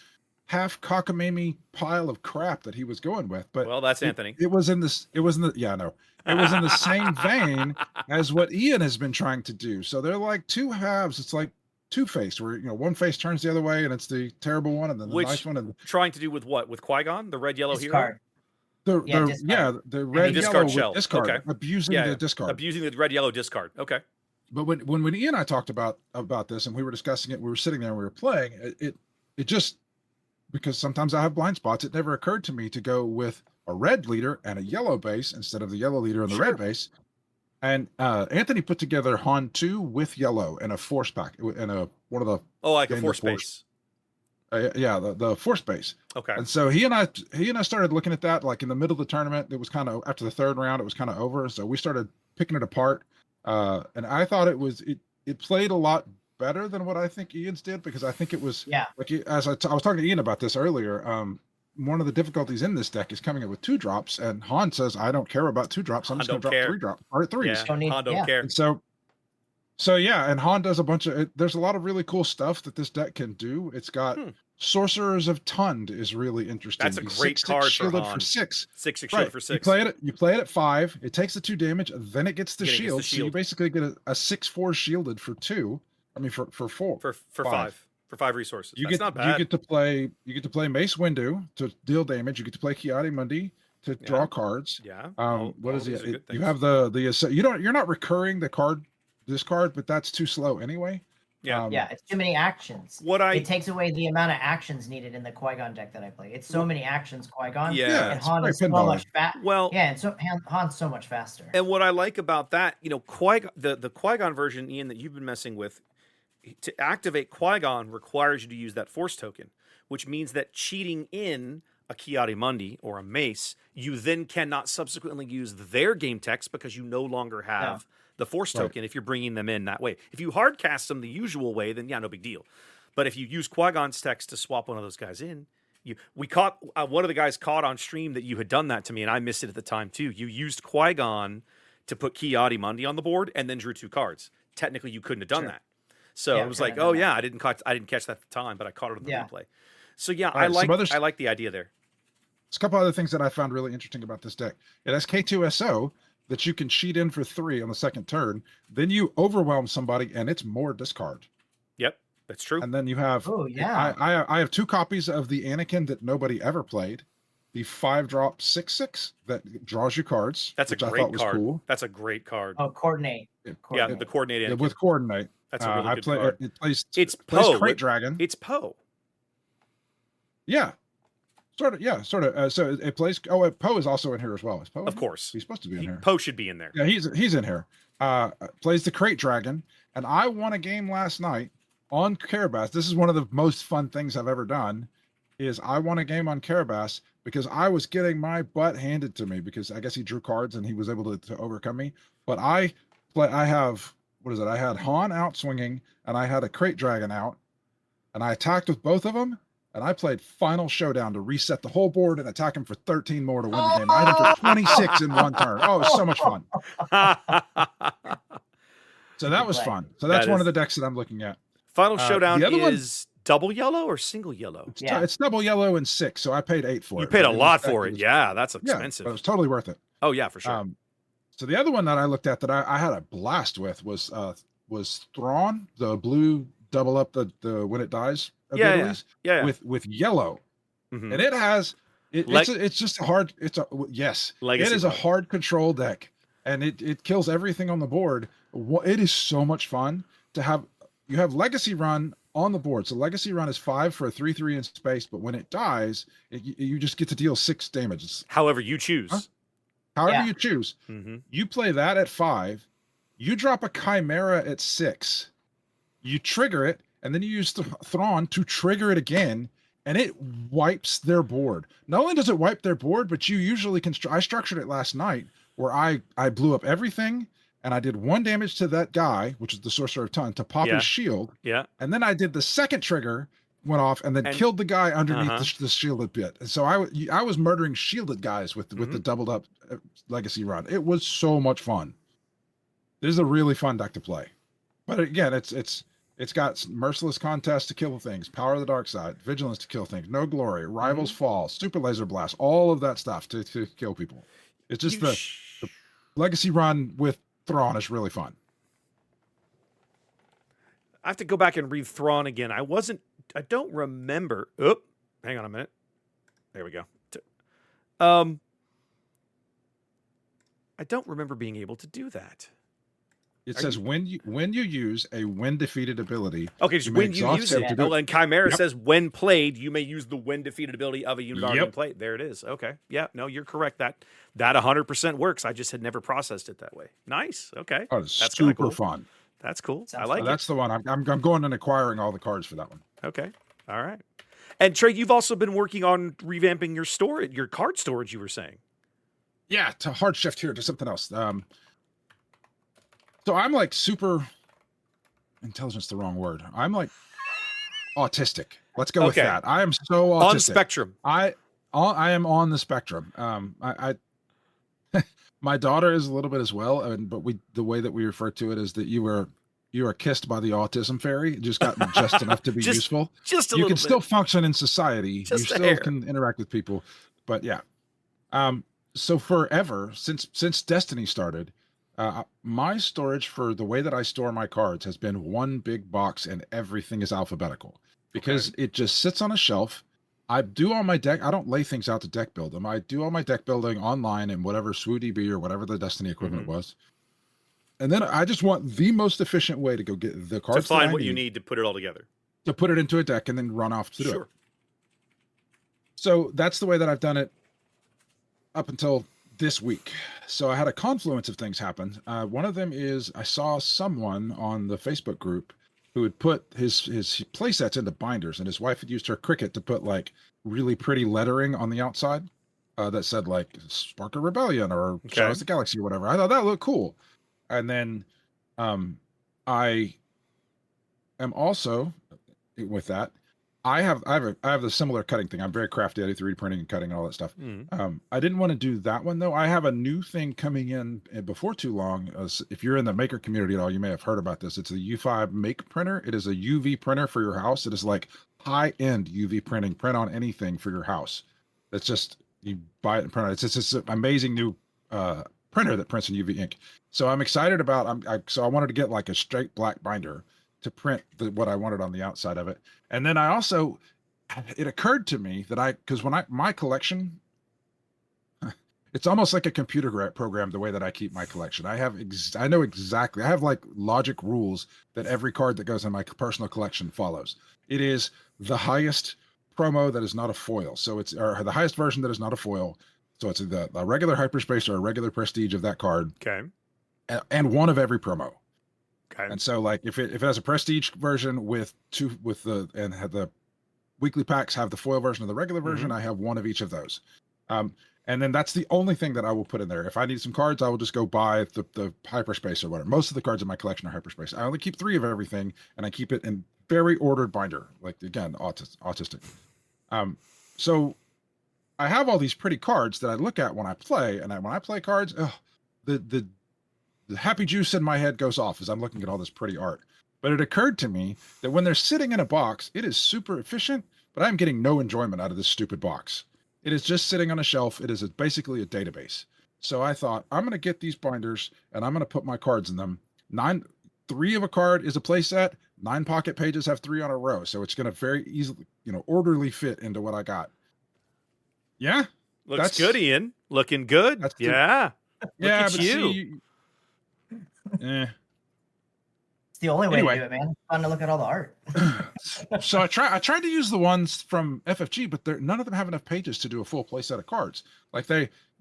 half cockamamie pile of crap that he was going with. But well, that's Anthony. It was in the same vein as what Ian has been trying to do. So they're like two halves. It's like two-faced, where one face turns the other way and it's the terrible one, and then the nice one. And trying to do with what? With Qui-Gon, the red yellow hero? The red yellow shell. Discard. Okay. Abusing the discard. Abusing the red yellow discard. Okay. But when Ian and I talked about this and we were discussing it, we were sitting there and we were playing, it just, because sometimes I have blind spots, it never occurred to me to go with a red leader and a yellow base instead of the yellow leader and the red base. And Anthony put together Han 2 with yellow and a force pack and one of the like a force base. The force base. Okay. And so he and I started looking at that like in the middle of the tournament. It was kind of after the third round, it was kind of over. So we started picking it apart. And I thought it played a lot better than what I think Ian's did, because I think it was like, as I was talking to Ian about this earlier, one of the difficulties in this deck is coming up with 2-drops, and Han says, I don't care about 2-drops. I'm just going to drop 3-drops or 3s. Yeah, Han don't care. And so yeah, and Han does a bunch of there's a lot of really cool stuff that this deck can do. It's got Sorcerers of Tund is really interesting. That's a great card for Han. For 6. 6 shielded for 6. You play it at 5. It takes the 2 damage, then it gets the shield. So you basically get a 6/4 shielded for 2. I mean for 4. For 5. For 5 resources. That's not bad. You get to play Mace Windu to deal damage. You get to play Kiadi Mundi to draw cards. Yeah. What is it? You have you're not recurring this card, but that's too slow anyway. Yeah. It's too many actions. It takes away the amount of actions needed in the Qui-Gon deck that I play. It's so many actions, Qui-Gon. Yeah. And Han is so much faster. Well, and so Han's so much faster. And what I like about that, Qui-Gon, the Qui-Gon version, Ian, that you've been messing with, to activate Qui-Gon requires you to use that Force token, which means that cheating in a Kiadi Mundi or a Mace, you then cannot subsequently use their game text because you no longer have the Force token if you're bringing them in that way. If you hard cast them the usual way, then no big deal. But if you use Qui-Gon's text to swap one of those guys in, we caught one of the guys caught on stream that you had done that to me, and I missed it at the time too. You used Qui-Gon to put Kiadi Mundi on the board and then drew 2 cards. Technically, you couldn't have done that. So it was like, I didn't catch that at the time, but I caught it on the replay. So I like the idea there. There's a couple other things that I found really interesting about this deck. It has K2SO that you can cheat in for 3 on the second turn. Then you overwhelm somebody, and it's more discard. Yep, that's true. And then you have I have 2 copies of the Anakin that nobody ever played. The 5-drop 6/6 that draws you cards. That's a great card. Cool. That's a great card. Oh, Coordinate. Yeah, the Coordinate Anakin. With Coordinate. That's a really good card. It's Poe. Crate Dragon. It's Poe. Yeah. Sort of. So it plays. Poe is also in here as well. Is Poe? Of course. He's supposed to be in here. Poe should be in there. Yeah, he's in here. Plays the Crate Dragon, and I won a game last night on Carabas. This is one of the most fun things I've ever done. Is I won a game on Carabas because I was getting my butt handed to me because I guess he drew cards and he was able to overcome me. But I have. What is it? I had Han out swinging, and I had a Crate Dragon out, and I attacked with both of them, and I played Final Showdown to reset the whole board and attack him for 13 more to win the game. I hit him for 26 in one turn. Oh, it was so much fun. So that was fun. So that's one of the decks that I'm looking at. Final Showdown is double yellow or single yellow? It's double yellow and 6, so I paid 8 for it. You paid a lot for it. Yeah, that's expensive. But it was totally worth it. Oh, yeah, for sure. So the other one that I looked at that I had a blast with was Thrawn, the blue double up the when it dies abilities with yellow. Mm-hmm. And it has it's just a hard Legacy it is a hard control deck, and it kills everything on the board. It is so much fun. to have you have Legacy Run on the board. So Legacy Run is 5 for a 3/3 in space, but when it dies, you just get to deal 6 damage. However you choose. Huh? However Yeah. you choose. Mm-hmm. You play that at 5. You drop a Chimera at 6. You trigger it, and then you use Thrawn to trigger it again, and it wipes their board. Not only does it wipe their board, but you usually can. I structured it last night where I blew up everything, and I did 1 damage to that guy, which is the Sorcerer of Ton, to pop Yeah. his shield. Yeah. And then I did the second trigger, went off, and then killed the guy underneath the shielded bit. And so I was murdering shielded guys with the doubled up Legacy Run. It was so much fun. This is a really fun deck to play. But again, it's got Merciless Contest to kill things, Power of the Dark Side, Vigilance to kill things, No Glory, Rivals Fall, Super Laser Blast, all of that stuff to kill people. It's just the Legacy Run with Thrawn is really fun. I have to go back and read Thrawn again. I don't remember. Oop, hang on a minute. There we go. I don't remember being able to do that. It says when you use a when defeated ability. Okay, just when you use it. Do And Chimera says when played, you may use the when defeated ability of a unit already in play. There it is. Okay. Yeah, no, you're correct. That 100% works. I just had never processed it that way. Nice. Okay. Oh, it's That's super cool. fun. That's cool. Sounds I like fun. it. That's the one. I'm going and acquiring all the cards for that one. Okay. All right. And Trey, you've also been working on revamping your storage, your card storage, you were saying. Yeah, to hard shift here to something else. So I'm like super intelligence, the wrong word. I'm like autistic. Let's go with that. I am so autistic. On spectrum. I am on the spectrum. I my daughter is a little bit as well, but the way that we refer to it is that you are kissed by the autism fairy. Just gotten just enough to be useful. Just a you little can bit. still function in society. Just you a still hair. can interact with people. But yeah. So forever since Destiny started, my storage for the way that I store my cards has been one big box and everything is alphabetical because it just sits on a shelf. I do all my deck. I don't lay things out to deck build them. I do all my deck building online in whatever SWODB or whatever the Destiny equivalent was. And then I just want the most efficient way to go get the cards to find what you need to put it all together. To put it into a deck and then run off to do it. Sure. So that's the way that I've done it up until this week. So I had a confluence of things happen. One of them is I saw someone on the Facebook group who had put his play sets into binders, and his wife had used her Cricut to put like really pretty lettering on the outside that said like Spark of Rebellion or Shadows of the Galaxy or whatever. I thought that looked cool. And then I am also with that. I have a similar cutting thing. I'm very crafty. I do 3D printing and cutting and all that stuff. I didn't want to do that one though. I have a new thing coming in before too long. If you're in the maker community at all, you may have heard about this. It's a U5 Make printer. It is a UV printer for your house. It is like high-end UV printing. Print on anything for your house. It's just you buy it and print it. It's just an amazing new printer that prints in UV ink. So I'm excited about. So I wanted to get like a straight black binder to print what I wanted on the outside of it. And then it occurred to me that because when my collection, it's almost like a computer program, the way that I keep my collection. I know exactly, I have like logic rules that every card that goes in my personal collection follows. It is the highest promo that is not a foil. So or the highest version that is not a foil. So it's a regular hyperspace or a regular prestige of that card. Okay. And one of every promo. Okay. And so like if it has a prestige version have the weekly packs have the foil version of the regular version, I have one of each of those. And then that's the only thing that I will put in there. If I need some cards, I will just go buy the hyperspace or whatever. Most of the cards in my collection are hyperspace. I only keep 3 of everything, and I keep it in very ordered binder. Like again, autistic. So I have all these pretty cards that I look at when I play, and when I play cards, the happy juice in my head goes off as I'm looking at all this pretty art. But it occurred to me that when they're sitting in a box, it is super efficient, but I'm getting no enjoyment out of this stupid box. It is just sitting on a shelf. It is basically a database. So I thought, I'm going to get these binders and I'm going to put my cards in them. 3 of a card is a play set. 9 pocket pages have 3 on a row. So it's going to very easily, orderly fit into what I got. Yeah. Looks good, Ian. Looking good. Yeah. Yeah, at but you. see, It's the only way Anyway. to do it, man. It's fun to look at all the art. So I tried to use the ones from FFG, but none of them have enough pages to do a full play set of cards. Like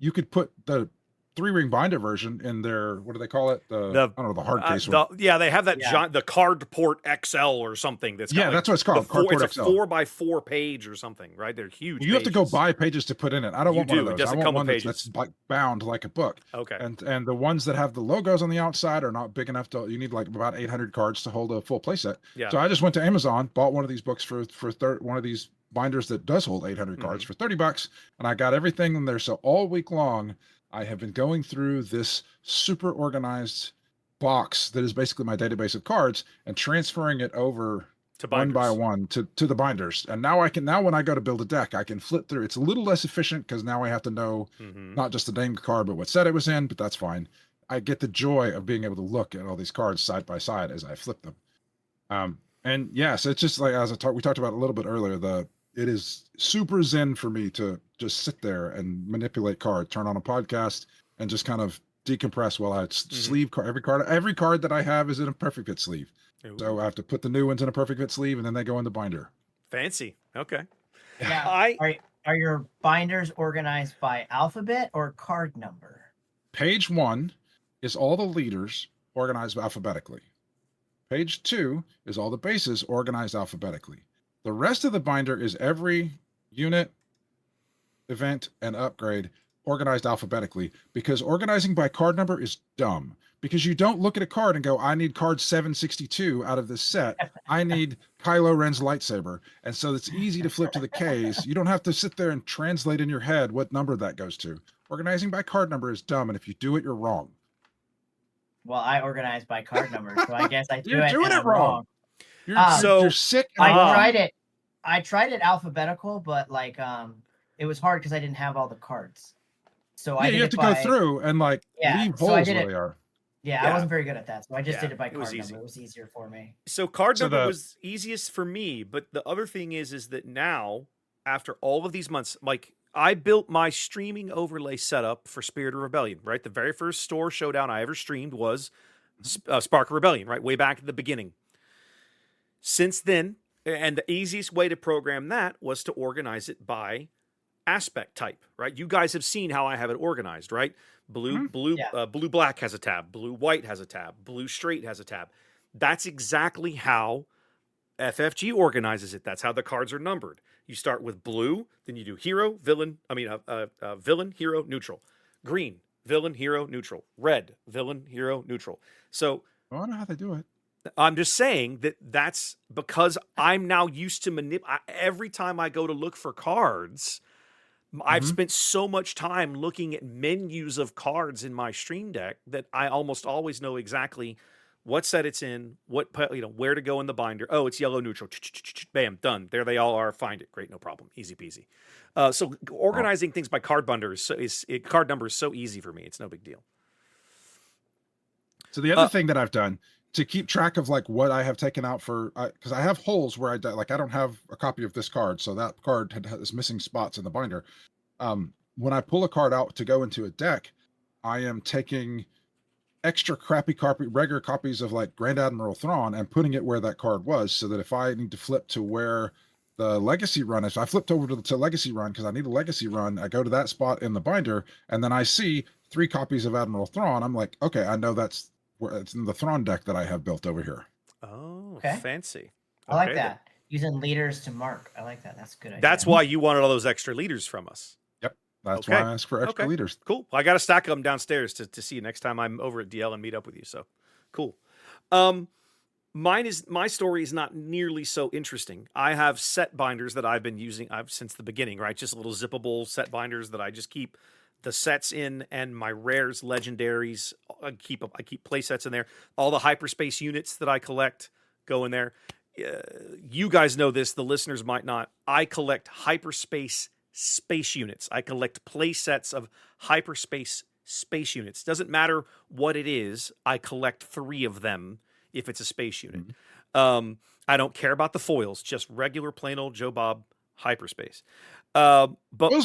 you could put the 3-ring binder version in their, what do they call it? I don't know, the hard case one. Yeah, they have that giant, the Cardport XL or something. That's got that's what it's called. It's a XL. 4x4 page or something, right? They're huge. You have to go buy pages to put in it. I don't want one of those. It doesn't I want come with one pages. that's like bound like a book. Okay. And the ones that have the logos on the outside are not big enough you need like about 800 cards to hold a full play set. Yeah. So I just went to Amazon, bought one of these books for one of these binders that does hold 800 cards for $30, and I got everything in there. So all week long, I have been going through this super organized box that is basically my database of cards and transferring it over to one by one to the binders. And now when I go to build a deck, I can flip through. It's a little less efficient because now I have to know not just the name of the card, but what set it was in, but that's fine. I get the joy of being able to look at all these cards side by side as I flip them. And yes, it's just like, we talked about a little bit earlier, it is super zen for me to just sit there and manipulate cards, turn on a podcast, and just kind of decompress while I sleeve every card that I have is in a perfect fit sleeve. Ooh. So I have to put the new ones in a perfect fit sleeve, and then they go in the binder. Fancy. Okay. Yeah. Are your binders organized by alphabet or card number? Page 1 is all the leaders organized alphabetically. Page 2 is all the bases organized alphabetically. The rest of the binder is every unit, event, and upgrade organized alphabetically, because organizing by card number is dumb. Because you don't look at a card and go, I need card 762 out of this set. I need Kylo Ren's lightsaber. And so it's easy to flip to the Ks. You don't have to sit there and translate in your head what number that goes to. Organizing by card number is dumb, and if you do it, you're wrong. Well, I organize by card number, so I guess I do You're doing it wrong. You're sick. I tried it alphabetical, but it was hard because I didn't have all the cards. So you have to go through and leave holes where they are. Yeah, I wasn't very good at that, so I just did it by card number. It was easier for me. So card number was easiest for me, but the other thing is that now, after all of these months, I built my streaming overlay setup for Spirit of Rebellion, right? The very first store showdown I ever streamed was Spark of Rebellion, right? Way back at the beginning. Since then, and the easiest way to program that was to organize it by aspect type, right? You guys have seen how I have it organized, right? Blue black has a tab, blue white has a tab, blue straight has a tab. That's exactly how FFG organizes it. That's how the cards are numbered. You start with blue, then you do hero, villain, villain, hero, neutral. Green, villain, hero, neutral. Red, villain, hero, neutral. So I don't know how they do it. I'm just saying that's because I'm now used to every time I go to look for cards, I've spent so much time looking at menus of cards in my stream deck that I almost always know exactly what set it's in, where to go in the binder. Oh, it's yellow neutral. Bam, done. There they all are. Find it. Great, no problem. Easy peasy. So organizing things by card number is so easy for me. It's no big deal. So the other thing that I've done to keep track of what I have taken out because I have holes where I don't have a copy of this card, so that card has missing spots in the binder. When I pull a card out to go into a deck, I am taking extra crappy regular copies of Grand Admiral Thrawn and putting it where that card was, so that if I need to flip to where the legacy run is, I flipped over to legacy run because I need a legacy run. I go to that spot in the binder, and then I see 3 copies of Admiral Thrawn. I'm like, okay, I know it's in the Thrawn deck that I have built over here. Oh, okay. Fancy. I like that. Using leaders to mark. I like that. That's a good idea. That's why you wanted all those extra leaders from us. Yep. That's why I asked for extra leaders. Cool. Well, I got a stack of them downstairs to see next time I'm over at DL and meet up with you. So cool. My story is not nearly so interesting. I have set binders that I've been using since the beginning, right? Just little zippable set binders that I just keep the sets in, and my rares, legendaries. I keep play sets in there. All the hyperspace units that I collect go in there. You guys know this. The listeners might not. I collect hyperspace space units. I collect play sets of hyperspace space units. Doesn't matter what it is. I collect 3 of them if it's a space unit. I don't care about the foils. Just regular plain old Joe Bob hyperspace. But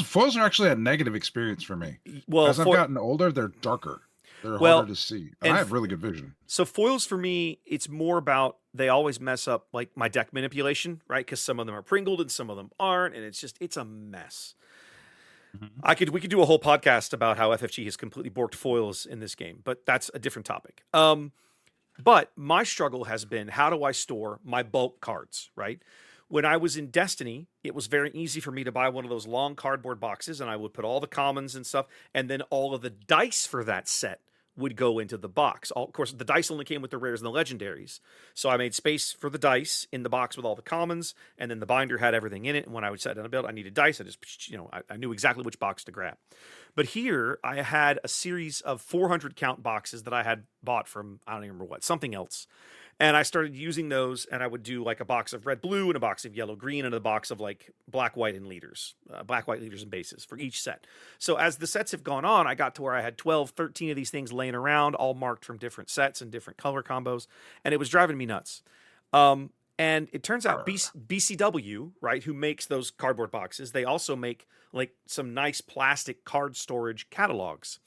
foils are actually a negative experience for me. Well, as I've gotten older, they're darker. They're Well, harder to see. And and I have really good vision. so foils for me, it's more about they always mess up like my deck manipulation, right? Because some of them are pringled and some of them aren't, and it's a mess. Mhm. We could do a whole podcast about how FFG has completely borked foils in this game, but that's a different topic. But my struggle has been how do I store my bulk cards, right? When I was in Destiny, it was very easy for me to buy one of those long cardboard boxes and I would put all the commons and stuff, and then all of the dice for that set would go into the box. Of course, the dice only came with the rares and the legendaries. So I made space for the dice in the box with all the commons, and then the binder had everything in it. And when I would set down a build, I needed dice. I just, I knew exactly which box to grab. But here, I had a series of 400 count boxes that I had bought from, I don't even remember what, something else. And I started using those, and I would do like a box of red, blue, and a box of yellow, green, and a box of like black, white, and leaders, black, white, leaders, and bases for each set. So as the sets have gone on, I got to where I had 12, 13 of these things laying around, all marked from different sets and different color combos, and it was driving me nuts. And it turns out BCW, right, who makes those cardboard boxes, they also make like some nice plastic card storage catalogs.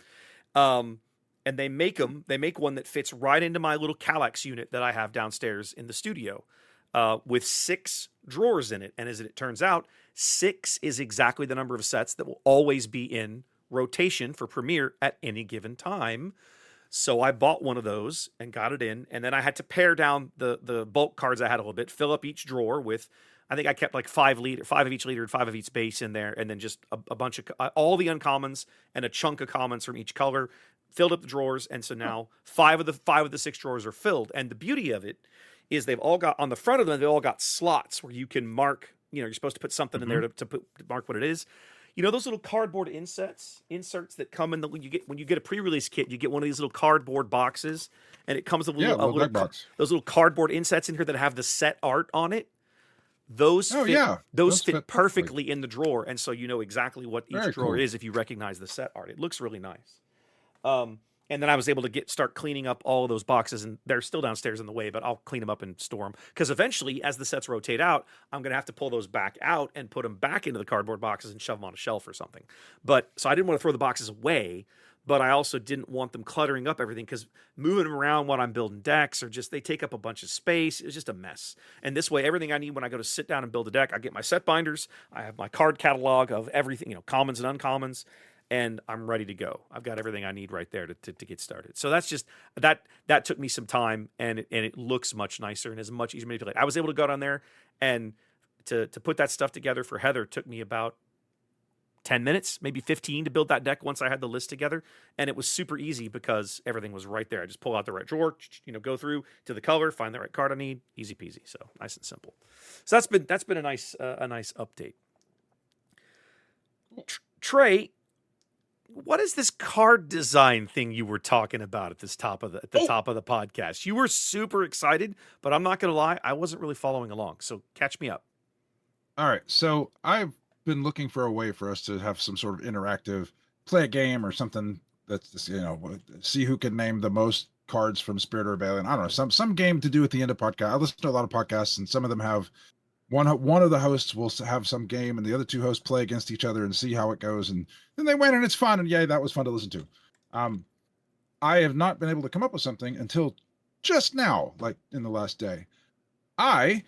And they make one that fits right into my little Kallax unit that I have downstairs in the studio, with 6 drawers in it. And as it turns out, 6 is exactly the number of sets that will always be in rotation for Premiere at any given time. So I bought one of those and got it in, and then I had to pare down the bulk cards I had a little bit, fill up each drawer with, I think I kept like 5 of each leader and 5 of each base in there, and then just a bunch of all the uncommons and a chunk of commons from each color. Filled up the drawers, and so now 5 of the 6 drawers are filled. And the beauty of it is they've all got on the front of them, they've all got slots where you can mark. You're supposed to put something in there to mark what it is. Those little cardboard inserts that come in when you get a pre-release kit, you get one of these little cardboard boxes, and it comes with little box. Those little cardboard insets in here that have the set art on it. Those fit perfectly in the drawer, and so you know exactly what each drawer is if you recognize the set art. It looks really nice. And then I was able to start cleaning up all of those boxes, and they're still downstairs in the way, but I'll clean them up and store them. Because eventually, as the sets rotate out, I'm going to have to pull those back out and put them back into the cardboard boxes and shove them on a shelf or something. So I didn't want to throw the boxes away, but I also didn't want them cluttering up everything, because moving them around while I'm building decks they take up a bunch of space. It was just a mess. And this way, everything I need when I go to sit down and build a deck, I get my set binders, I have my card catalog of everything, commons and uncommons, and I'm ready to go. I've got everything I need right there to get started. So that's just that took me some time, and it looks much nicer and is much easier to manipulate. I was able to go down there and to put that stuff together for Heather took me about 10 minutes, maybe 15 to build that deck once I had the list together. And it was super easy because everything was right there. I just pull out the right drawer, go through to the color, find the right card I need, easy peasy. So nice and simple. So that's been a nice update. Trey, what is this card design thing you were talking about at the top of the podcast? You were super excited, but I'm not going to lie, I wasn't really following along. So catch me up. All right. So I've been looking for a way for us to have some sort of interactive play a game or something that's, see who can name the most cards from Spirit of Rebellion. I don't know, some game to do at the end of podcast. I listen to a lot of podcasts, and some of them have one of the hosts will have some game, and the other 2 hosts play against each other and see how it goes, and then they win, and it's fun, and yay, that was fun to listen to. I have not been able to come up with something until just now, like in the last day. I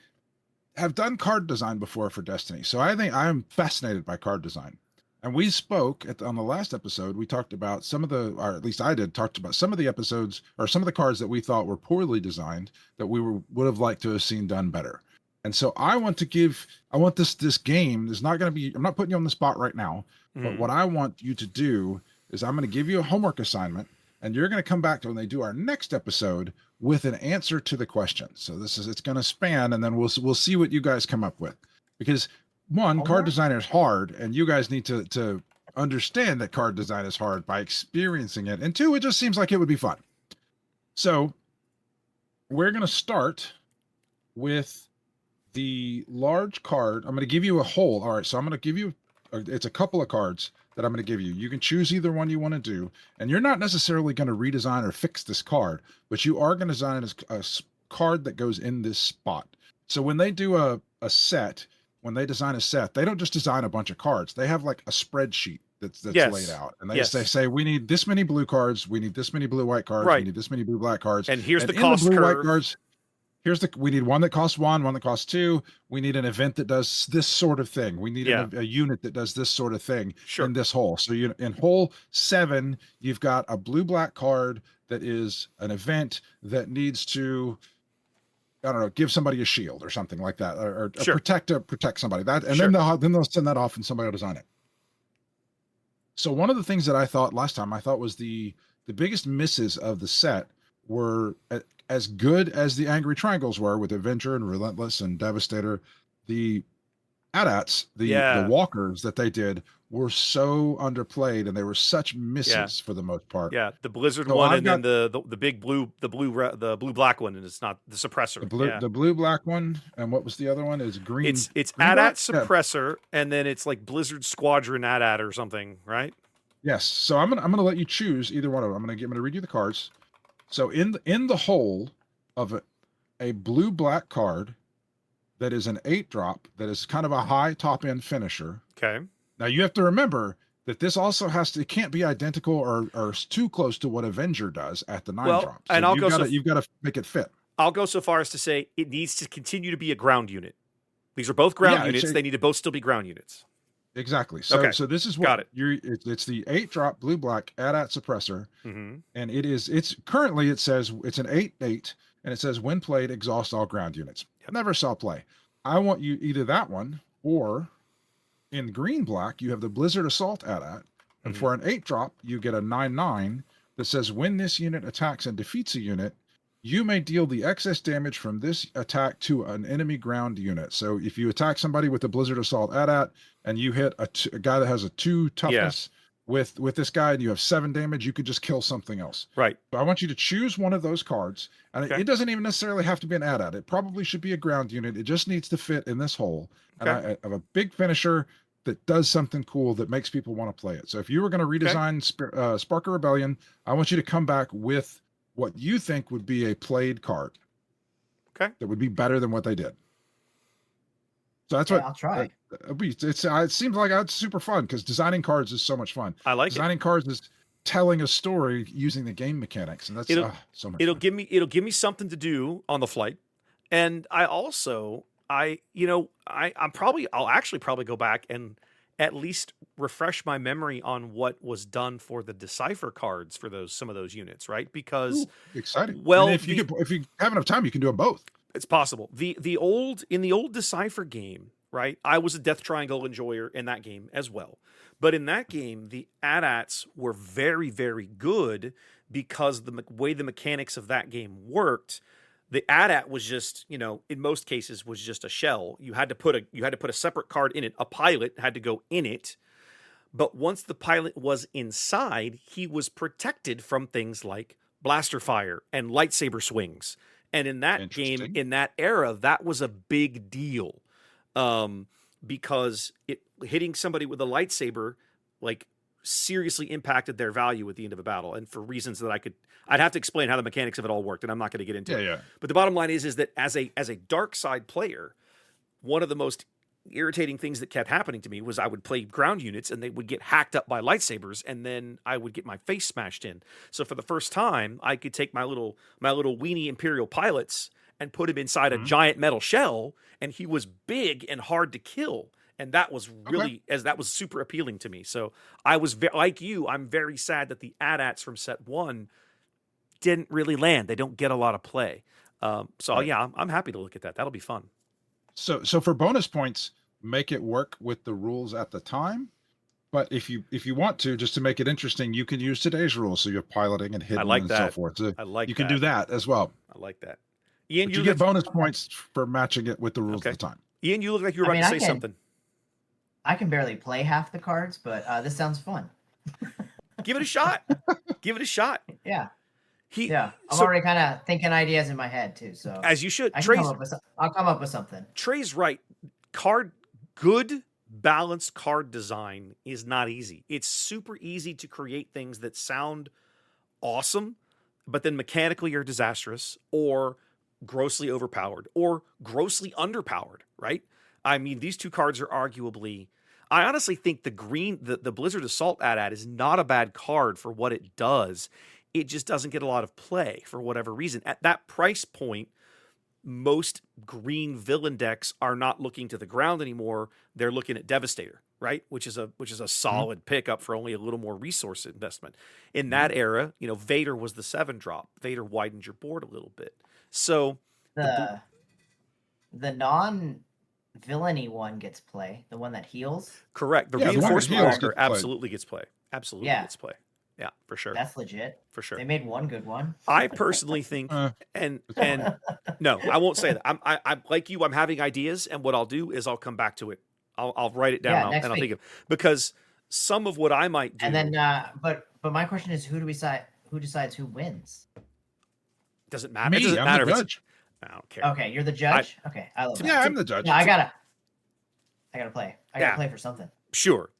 have done card design before for Destiny, so I think I'm fascinated by card design. And we spoke on the last episode, we talked about or at least I talked about some of the episodes or some of the cards that we thought were poorly designed that we would have liked to have seen done better. And so I want this game is not going to be, I'm not putting you on the spot right now, but what I want you to do is I'm going to give you a homework assignment, and you're going to come back to when they do our next episode with an answer to the question. So it's going to span, and then we'll see what you guys come up with, because one, card design is hard, and you guys need to understand that card design is hard by experiencing it. And 2, it just seems like it would be fun. So we're going to start with the large card. I'm going to give you a whole. All right. So I'm going to give you, it's a couple of cards that I'm going to give you. You can choose either one you want to do. And you're not necessarily going to redesign or fix this card, but you are going to design a card that goes in this spot. So when they do when they design a set, they don't just design a bunch of cards. They have like a spreadsheet that's Yes. laid out, and Yes. they say we need this many blue cards, we need this many blue white cards, Right. we need this many blue black cards, And here's the in cost blue curve. white cards. We need one that costs one that costs two. We need an event that does this sort of thing. We need a unit that does this sort of thing in this hole. So in hole 7, you've got a blue black card that is an event that needs to, I don't know, give somebody a shield or something like that, or protect somebody. That, and then they'll send that off and somebody will design it. So one of the things that I thought last time, I thought was the biggest misses of the set were as good as the Angry Triangles were with Avenger and Relentless and Devastator. The AT-ATs, the walkers that they did were so underplayed, and they were such misses for the most part. Yeah, the Blizzard one, and then the big blue, the blue black one, and it's not the suppressor. The blue black one, and what was the other one? Is green. It's AT-AT suppressor, and then it's like Blizzard Squadron AT-AT or something, right? Yes. So I'm gonna let you choose either one of them. I'm gonna read you the cards. So in the hole of a blue black card that is an 8-drop that is kind of a high top end finisher. Okay. Now you have to remember that this also it can't be identical or too close to what Avenger does at the 9-drop. So and you've got to make it fit. I'll go so far as to say it needs to continue to be a ground unit. These are both ground units. They need to both still be ground units. Exactly. So so this is what it's the 8-drop blue black AT-AT suppressor, and it's currently it says it's an 8/8, and it says when played exhaust all ground units. Never saw play. I want you either that one, or in green black you have the Blizzard Assault AT-AT, and for an 8-drop you get a 9/9 that says when this unit attacks and defeats a unit, you may deal the excess damage from this attack to an enemy ground unit. So if you attack somebody with the Blizzard Assault AT-AT and you hit a guy that has a 2 toughness with this guy and you have 7 damage, you could just kill something else. Right. So I want you to choose one of those cards, and it doesn't even necessarily have to be an AT-AT. It probably should be a ground unit. It just needs to fit in this hole. And I have a big finisher that does something cool that makes people want to play it. So if you were going to redesign Spark of Rebellion, I want you to come back with what you think would be a played card. Okay. That would be better than what they did. So that's what I'll try. It seems like it's super fun because designing cards is so much fun. I like designing cards is telling a story using the game mechanics, and that's so much. It'll give me something to do on the flight, and I'll actually probably go back and at least refresh my memory on what was done for the Decipher cards for some of those units, right? Because exciting. Well, if you have enough time, you can do them both. It's possible. In the old Decipher game, right? I was a Death Triangle enjoyer in that game as well. But in that game, the AT-ATs were very, very good because the way the mechanics of that game worked. The AT-AT was just, in most cases, was just a shell. You had to put a separate card in it. A pilot had to go in it. But once the pilot was inside, he was protected from things like blaster fire and lightsaber swings. And in that game, in that era, that was a big deal, because hitting somebody with a lightsaber, seriously impacted their value at the end of a battle. And for reasons that I'd have to explain how the mechanics of it all worked, and I'm not going to get into it. Yeah. But the bottom line is that as a dark side player, one of the most irritating things that kept happening to me was I would play ground units and they would get hacked up by lightsabers, and then I would get my face smashed in. So for the first time, I could take my little weenie Imperial pilots and put him inside a giant metal shell, and he was big and hard to kill. And that was really, that was super appealing to me. So I was like you, I'm very sad that the AT-ATs from set 1 didn't really land. They don't get a lot of play. I'm happy to look at that. That'll be fun. So for bonus points, make it work with the rules at the time. But if you want to, just to make it interesting, you can use today's rules. So you have piloting and hidden and so forth. So you can do that as well. I like that. Ian, you get bonus points for matching it with the rules at the time. Ian, you look like you were about to say something. I can barely play half the cards, but this sounds fun. Give it a shot. Give it a shot. Yeah. I'm already kind of thinking ideas in my head too. So as you should. I'll come up with something. Trey's right. Good balanced card design is not easy. It's super easy to create things that sound awesome, but then mechanically are disastrous or grossly overpowered or grossly underpowered, right? I mean, these two cards are arguably, I honestly think the Blizzard Assault AT-AT is not a bad card for what it does. It just doesn't get a lot of play for whatever reason. At that price point, most green villain decks are not looking to the ground anymore. They're looking at Devastator, right? Which is a solid pickup for only a little more resource investment. In that era, Vader was the 7-drop. Vader widened your board a little bit. So the non-villainy one gets play. The one that heals. Correct. The Yeah, the one that reinforcement heals walker gets play. absolutely gets play. Absolutely gets play. Yeah, for sure. That's legit. For sure. They made one good one. I personally think, and no, I won't say that. I'm like you. I'm having ideas, and what I'll do is I'll come back to it. I'll write it down and I'll think of, because some of what I might do. And then, but my question is, who decides who wins? Doesn't matter. Me, It doesn't I'm matter the if judge. I don't care. Okay, you're the judge. Okay, I love that. Yeah, I'm the judge. No, I gotta play. I gotta play for something. Sure.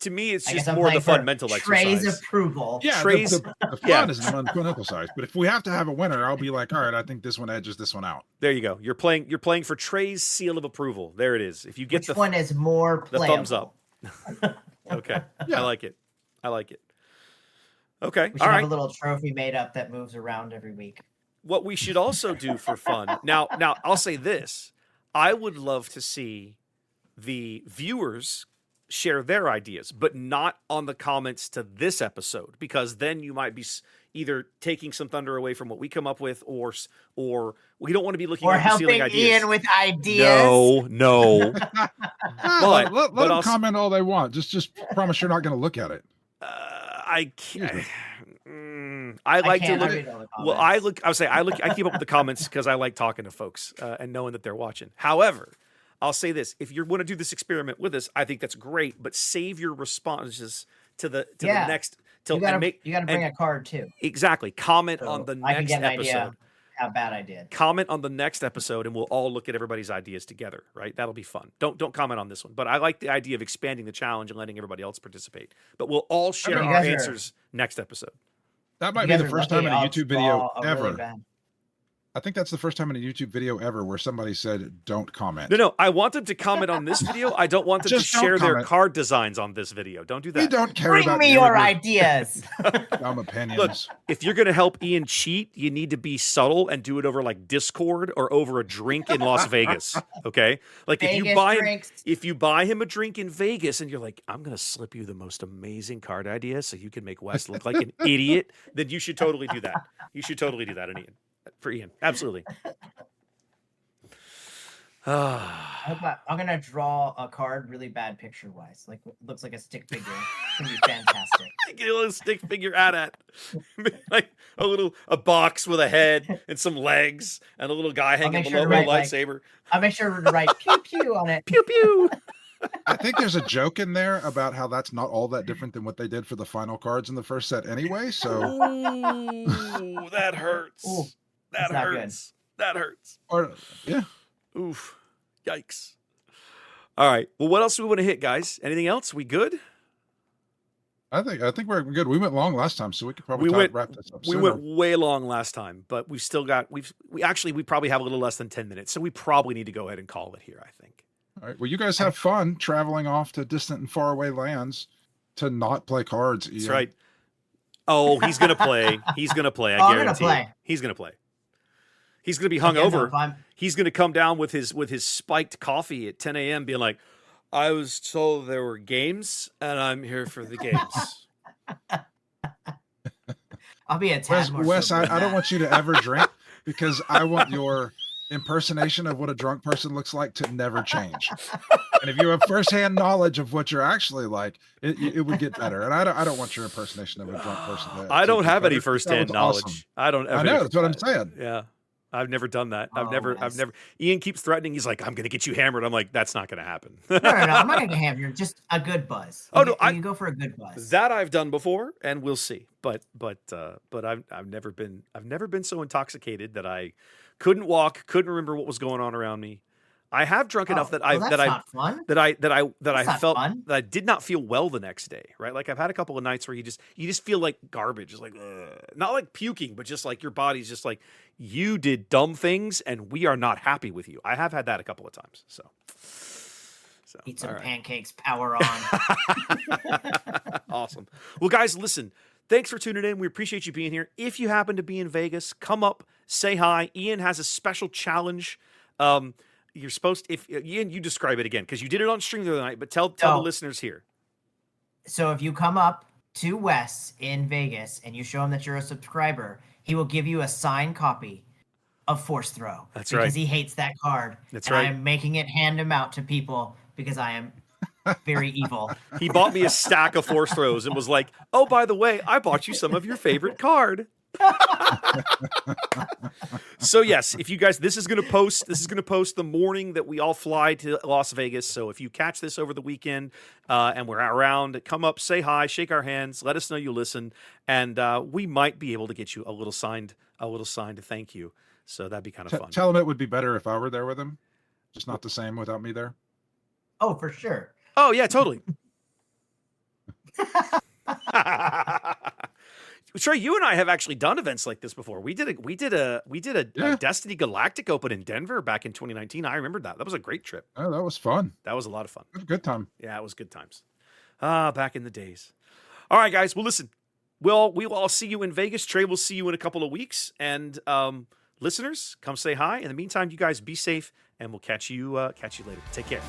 To me, it's I just guess I'm more the playing fun for mental Trey's exercise. approval. Yeah, Trey's- the fun is the mental size. But if we have to have a winner, I'll be like, all right, I think this one edges this one out. There you go. You're playing for Trey's seal of approval. There it is. If you get Which one is more the playable? thumbs up. Okay. Yeah. I like it. Okay. We should All have right. a little trophy made up that moves around every week. What we should also do for fun. Now I'll say this. I would love to see the viewers share their ideas, but not on the comments to this episode, because then you might be either taking some thunder away from what we come up with, or we don't want to be looking Or at stealing helping ideas. Ian with ideas. No. Let but them I'll- comment all they want. Just promise you're not going to look at it. I can't. I I like to can't look. read all the Well, comments. I keep up with the comments because I like talking to folks and knowing that they're watching. However, I'll say this: if you want to do this experiment with us, I think that's great. But save your responses to the next. You gotta bring and- a card too. Exactly. Comment So on the I can next get an episode. idea how bad I did. Comment on the next episode, and we'll all look at everybody's ideas together. Right? That'll be fun. Don't comment on this one, but I like the idea of expanding the challenge and letting everybody else participate. But we'll all share you our guys are- answers next episode. That might You be guys the are first lucky time in a I'll YouTube video draw a really ever. bad- I think that's the first time in a YouTube video ever where somebody said, don't comment. No. I want them to comment on this video. I don't want them to Just don't share their comment. card designs on this video. Don't do We that. don't care Bring about me you your and ideas. dumb opinions. If you're going to help Ian cheat, you need to be subtle and do it over like Discord or over a drink in Las Vegas. Okay? Like Vegas if you buy him a drink in Vegas and you're like, I'm going to slip you the most amazing card idea so you can make Wes look like an idiot, then you should totally do that. You should totally do that for Ian. Absolutely. I'm gonna draw a card really bad picture wise. Like looks like a stick figure. It's gonna be fantastic. Get a little stick figure at like a box with a head and some legs and a little guy hanging make sure below to a write, lightsaber. I'll make sure to write pew pew on it. Pew pew. I think there's a joke in there about how that's not all that different than what they did for the final cards in the first set anyway. So, Ooh, that hurts. Ooh, that that's not good. hurts. That hurts. or yeah, Oof. Yikes. All right. Well, what else do we want to hit, guys? Anything else? We good? I think we're good. We went long last time, so we could probably wrap this up. We sooner. went way long last time, but we've still got we probably have a little less than 10 minutes, so we probably need to go ahead and call it here, I think. All right. Well, you guys have fun traveling off to distant and faraway lands to not play cards. That's Ian. right. Oh, he's gonna play. He's gonna play. I Oh, I'm gonna guarantee. play. He's gonna play. He's gonna be Again, though, hungover. if I'm- He's gonna come down with his spiked coffee at 10 a.m. being like, I was told there were games, and I'm here for the games. I'll be a tad more Wes, sober than I don't that. want you to ever drink because I want your impersonation of what a drunk person looks like to never change. And if you have firsthand knowledge of what you're actually like, it would get better. And I don't want your impersonation of a drunk person. I don't get have any better. That firsthand was knowledge. awesome. I don't. I know, that's what I'm saying. Yeah, I've never done that. I've Oh, never. Wes. Ian keeps threatening. He's like, I'm gonna get you hammered. I'm like, that's not gonna happen. No, I'm not gonna get hammered. Just a good buzz. Oh, no, You go for a good buzz. That I've done before, and we'll see. But I've never been so intoxicated that I couldn't walk, couldn't remember what was going on around me. I have drunk enough that that's not fun. I That's felt not fun. that I did not feel well the next day, right? Like I've had a couple of nights where you just feel like garbage. It's like not like puking, but just like your body's just like you did dumb things and we are not happy with you. I have had that a couple of times. So So, Eat some all right. pancakes, power on. Awesome. Well, guys, listen. Thanks for tuning in. We appreciate you being here. If you happen to be in Vegas, come up, say hi. Ian has a special challenge. You're supposed to, if Ian, you describe it again because you did it on stream the other night, but tell the listeners here. So if you come up to Wes in Vegas and you show him that you're a subscriber, he will give you a signed copy of Force Throw. That's because right. he hates that card. That's and right. I'm making it hand him out to people because I am very evil. He bought me a stack of Force Throws and was like, "Oh, by the way, I bought you some of your favorite card." So yes, if you guys, this is going to post the morning that we all fly to Las Vegas. So if you catch this over the weekend and we're around, come up, say hi, shake our hands, let us know you listen, and we might be able to get you a little signed to thank you. So that'd be kind of fun. Tell him it would be better if I were there with him. Just not the same without me there. Oh, for sure. Oh yeah, totally. Trey, you and I have actually done events like this before. We did a Destiny Galactic Open in Denver back in 2019. I remember that. That was a great trip. Oh, that was fun. That was a lot of fun. It was a good time. Yeah, it was good times. Back in the days. All right, guys. Well, listen. We will all see you in Vegas. Trey will see you in a couple of weeks. And listeners, come say hi. In the meantime, you guys be safe, and we'll catch you later. Take care.